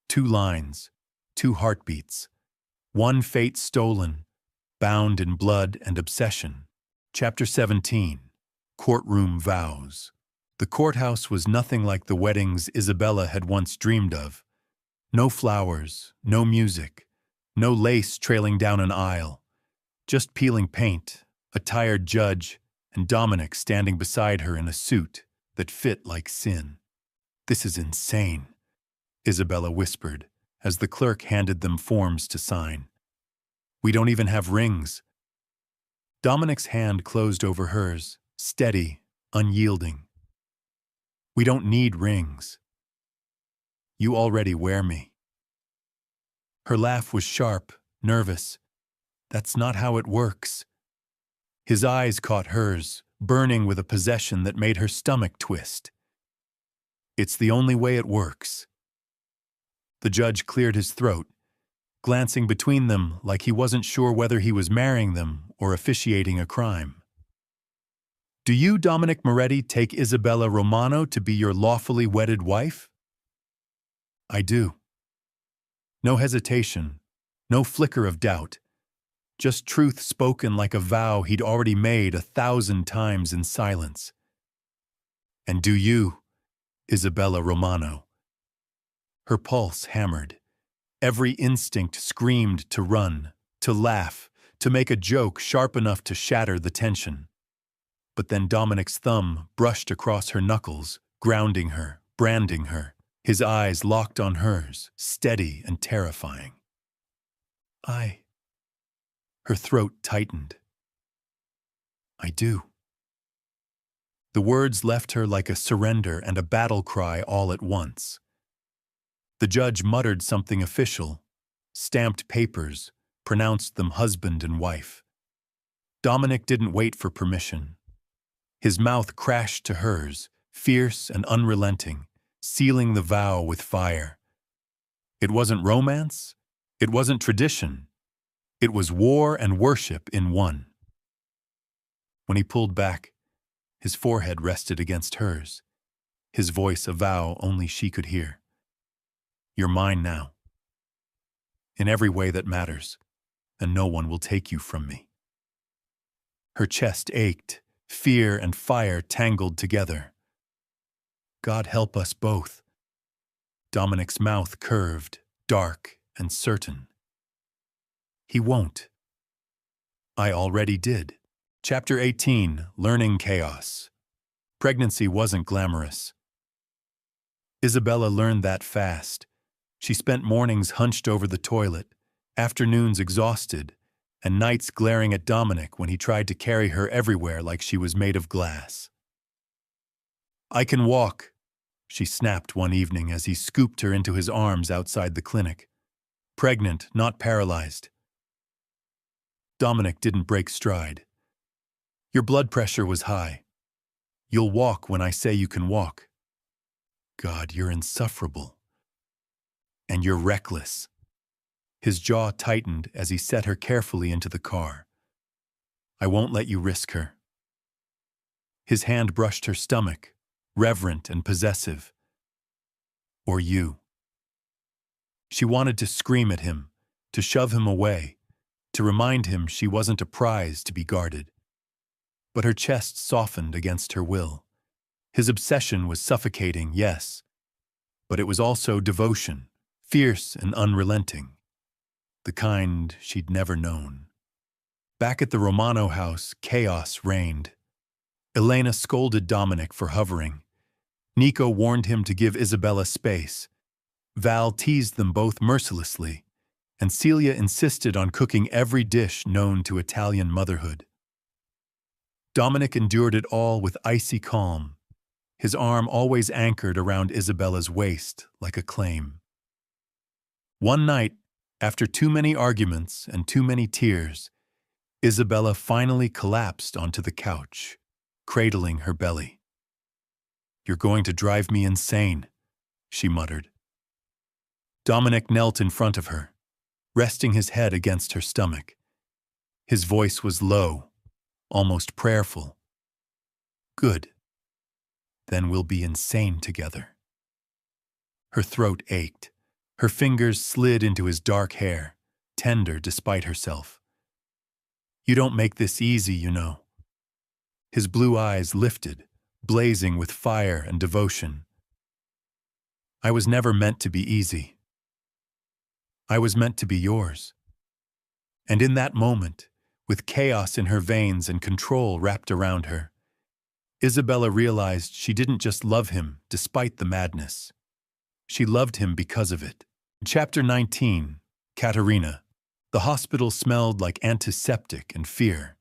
2 lines, 2 heartbeats, 1 fate stolen, bound in blood and obsession. Chapter 17. Courtroom Vows. The courthouse was nothing like the weddings Isabella had once dreamed of. No flowers, no music, no lace trailing down an aisle. Just peeling paint, a tired judge, and Dominic standing beside her in a suit that fit like sin. "This is insane," Isabella whispered as the clerk handed them forms to sign. "We don't even have rings." Dominic's hand closed over hers, steady, unyielding. "We don't need rings. You already wear me." Her laugh was sharp, nervous. "That's not how it works." His eyes caught hers, burning with a possession that made her stomach twist. "It's the only way it works." The judge cleared his throat, glancing between them like he wasn't sure whether he was marrying them or officiating a crime. "Do you, Dominic Moretti, take Isabella Romano to be your lawfully wedded wife?" "I do." No hesitation, No flicker of doubt, just truth spoken like a vow he'd already made 1,000 times in silence. And do you, Isabella Romano? Her pulse hammered. Every instinct screamed to run, to laugh, to make a joke sharp enough to shatter the tension. But then Dominic's thumb brushed across her knuckles, grounding her, branding her, his eyes locked on hers, steady and terrifying. Her throat tightened. I do. The words left her like a surrender and a battle cry all at once. The judge muttered something official, stamped papers, pronounced them husband and wife. Dominic didn't wait for permission. His mouth crashed to hers, fierce and unrelenting, sealing the vow with fire. It wasn't romance. It wasn't tradition. It was war and worship in one. When he pulled back, his forehead rested against hers, his voice a vow only she could hear. You're mine now. In every way that matters, and no one will take you from me. Her chest ached, fear and fire tangled together. God help us both. Dominic's mouth curved, dark and certain. He won't. I already did. Chapter 18, Learning Chaos. Pregnancy wasn't glamorous. Isabella learned that fast. She spent mornings hunched over the toilet, afternoons exhausted, and nights glaring at Dominic when he tried to carry her everywhere like she was made of glass. I can walk, she snapped one evening as he scooped her into his arms outside the clinic. Pregnant, not paralyzed. Dominic didn't break stride. Your blood pressure was high. You'll walk when I say you can walk. God, you're insufferable. And you're reckless. His jaw tightened as he set her carefully into the car. I won't let you risk her. His hand brushed her stomach, reverent and possessive. Or you. She wanted to scream at him, to shove him away, to remind him she wasn't a prize to be guarded. But her chest softened against her will. His obsession was suffocating, yes, but it was also devotion, fierce and unrelenting, the kind she'd never known. Back at the Romano house, chaos reigned. Elena scolded Dominic for hovering. Nico warned him to give Isabella space. Val teased them both mercilessly, and Celia insisted on cooking every dish known to Italian motherhood. Dominic endured it all with icy calm, his arm always anchored around Isabella's waist like a claim. One night, after too many arguments and too many tears, Isabella finally collapsed onto the couch, cradling her belly. You're going to drive me insane, she muttered. Dominic knelt in front of her, resting his head against her stomach. His voice was low, almost prayerful. Good. Then we'll be insane together. Her throat ached. Her fingers slid into his dark hair, tender despite herself. You don't make this easy, you know. His blue eyes lifted, blazing with fire and devotion. I was never meant to be easy. I was meant to be yours. And in that moment, with chaos in her veins and control wrapped around her, Isabella realized she didn't just love him despite the madness. She loved him because of it. Chapter 19, Katerina. The hospital smelled like antiseptic and fear.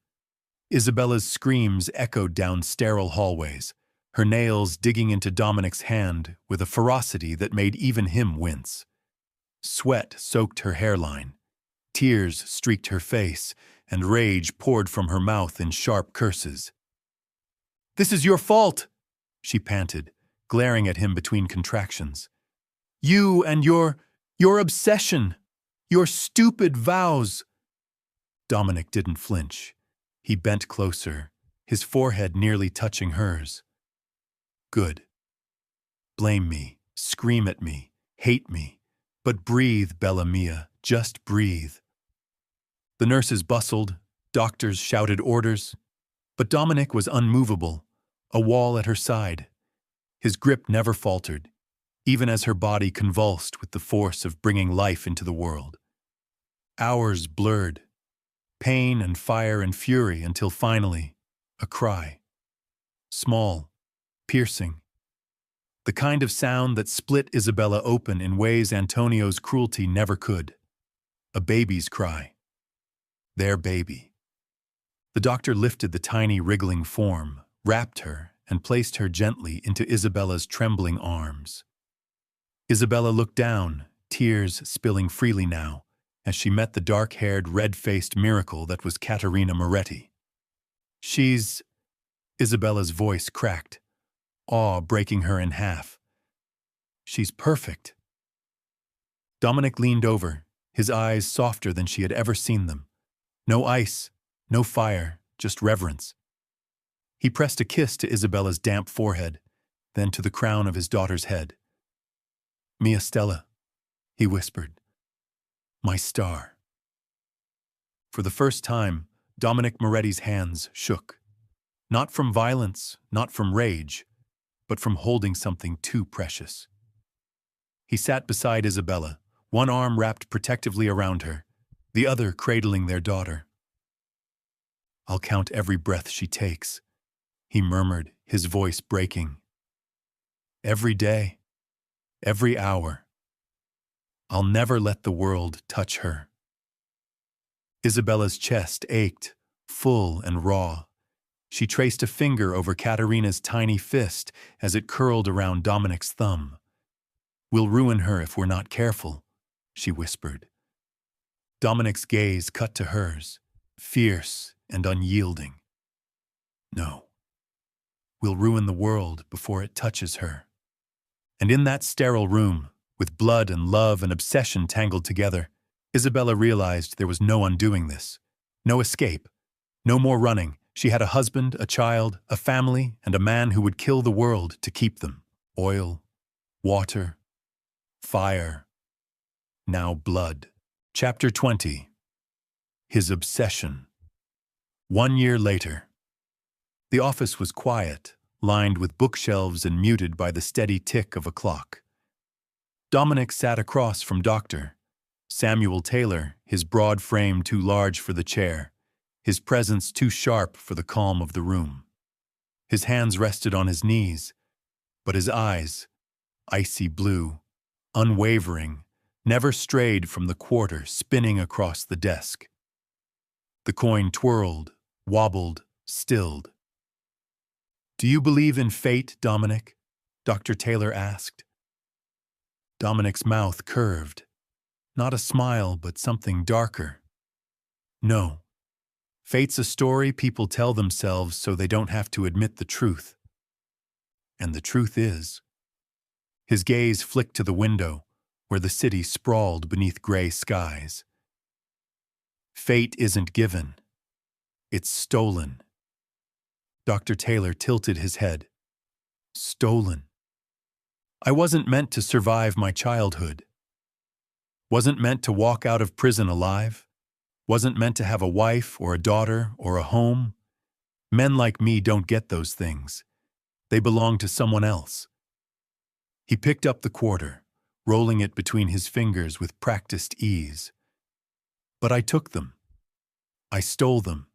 Isabella's screams echoed down sterile hallways, her nails digging into Dominic's hand with a ferocity that made even him wince. Sweat soaked her hairline. Tears streaked her face, and rage poured from her mouth in sharp curses. This is your fault, she panted, glaring at him between contractions. You and your obsession, your stupid vows. Dominic didn't flinch. He bent closer, his forehead nearly touching hers. Good. Blame me, scream at me, hate me, But breathe, Bella Mia, just breathe. The nurses bustled, doctors shouted orders, but Dominic was unmovable, a wall at her side. His grip never faltered, even as her body convulsed with the force of bringing life into the world. Hours blurred, pain and fire and fury, until finally, a cry. Small, piercing. The kind of sound that split Isabella open in ways Antonio's cruelty never could. A baby's cry. Their baby. The doctor lifted the tiny wriggling form, wrapped her, and placed her gently into Isabella's trembling arms. Isabella looked down, tears spilling freely now, as she met the dark-haired, red-faced miracle that was Caterina Moretti. She's... Isabella's voice cracked, awe breaking her in half. She's perfect. Dominic leaned over, his eyes softer than she had ever seen them. No ice, no fire, just reverence. He pressed a kiss to Isabella's damp forehead, then to the crown of his daughter's head. "Mia Stella," he whispered. "My star." For the first time, Dominic Moretti's hands shook. Not from violence, not from rage, but from holding something too precious. He sat beside Isabella, one arm wrapped protectively around her, the other cradling their daughter. "I'll count every breath she takes," he murmured, his voice breaking. "Every day, every hour. I'll never let the world touch her." Isabella's chest ached, full and raw. She traced a finger over Caterina's tiny fist as it curled around Dominic's thumb. "We'll ruin her if we're not careful," she whispered. Dominic's gaze cut to hers, fierce and unyielding. "No. We'll ruin the world before it touches her." And in that sterile room, with blood and love and obsession tangled together, Isabella realized there was no undoing this. No escape. No more running. She had a husband, a child, a family, and a man who would kill the world to keep them. Oil, water, fire, now blood. Chapter 20. His Obsession. 1 year later. The office was quiet, lined with bookshelves and muted by the steady tick of a clock. Dominic sat across from Dr. Samuel Taylor, his broad frame too large for the chair, his presence too sharp for the calm of the room. His hands rested on his knees, but his eyes, icy blue, unwavering, never strayed from the quarter spinning across the desk. The coin twirled, wobbled, stilled. "Do you believe in fate, Dominic?" Dr. Taylor asked. Dominic's mouth curved. Not a smile, but something darker. "No. Fate's a story people tell themselves so they don't have to admit the truth. And the truth is..." His gaze flicked to the window, where the city sprawled beneath gray skies. "Fate isn't given. It's stolen." Dr. Taylor tilted his head. "Stolen. I wasn't meant to survive my childhood. Wasn't meant to walk out of prison alive. Wasn't meant to have a wife or a daughter or a home. Men like me don't get those things. They belong to someone else." He picked up the quarter, rolling it between his fingers with practiced ease. "But I took them. I stole them.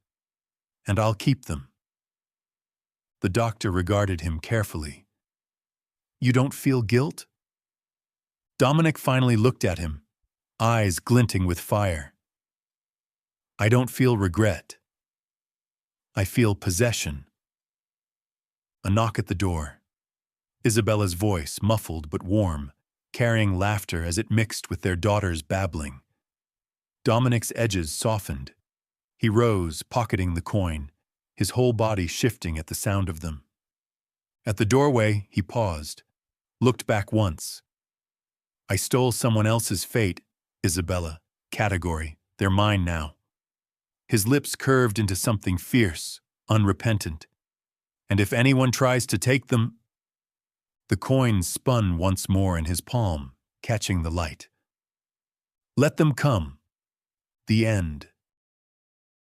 And I'll keep them." The doctor regarded him carefully. "You don't feel guilt?" Dominic finally looked at him, eyes glinting with fire. "I don't feel regret. I feel possession." A knock at the door. Isabella's voice, muffled but warm, carrying laughter as it mixed with their daughter's babbling. Dominic's edges softened. He rose, pocketing the coin, his whole body shifting at the sound of them. At the doorway, he paused, looked back once. "I stole someone else's fate, Isabella. Category. They're mine now." His lips curved into something fierce, unrepentant. "And if anyone tries to take them..." The coin spun once more in his palm, catching the light. Let them come. The end.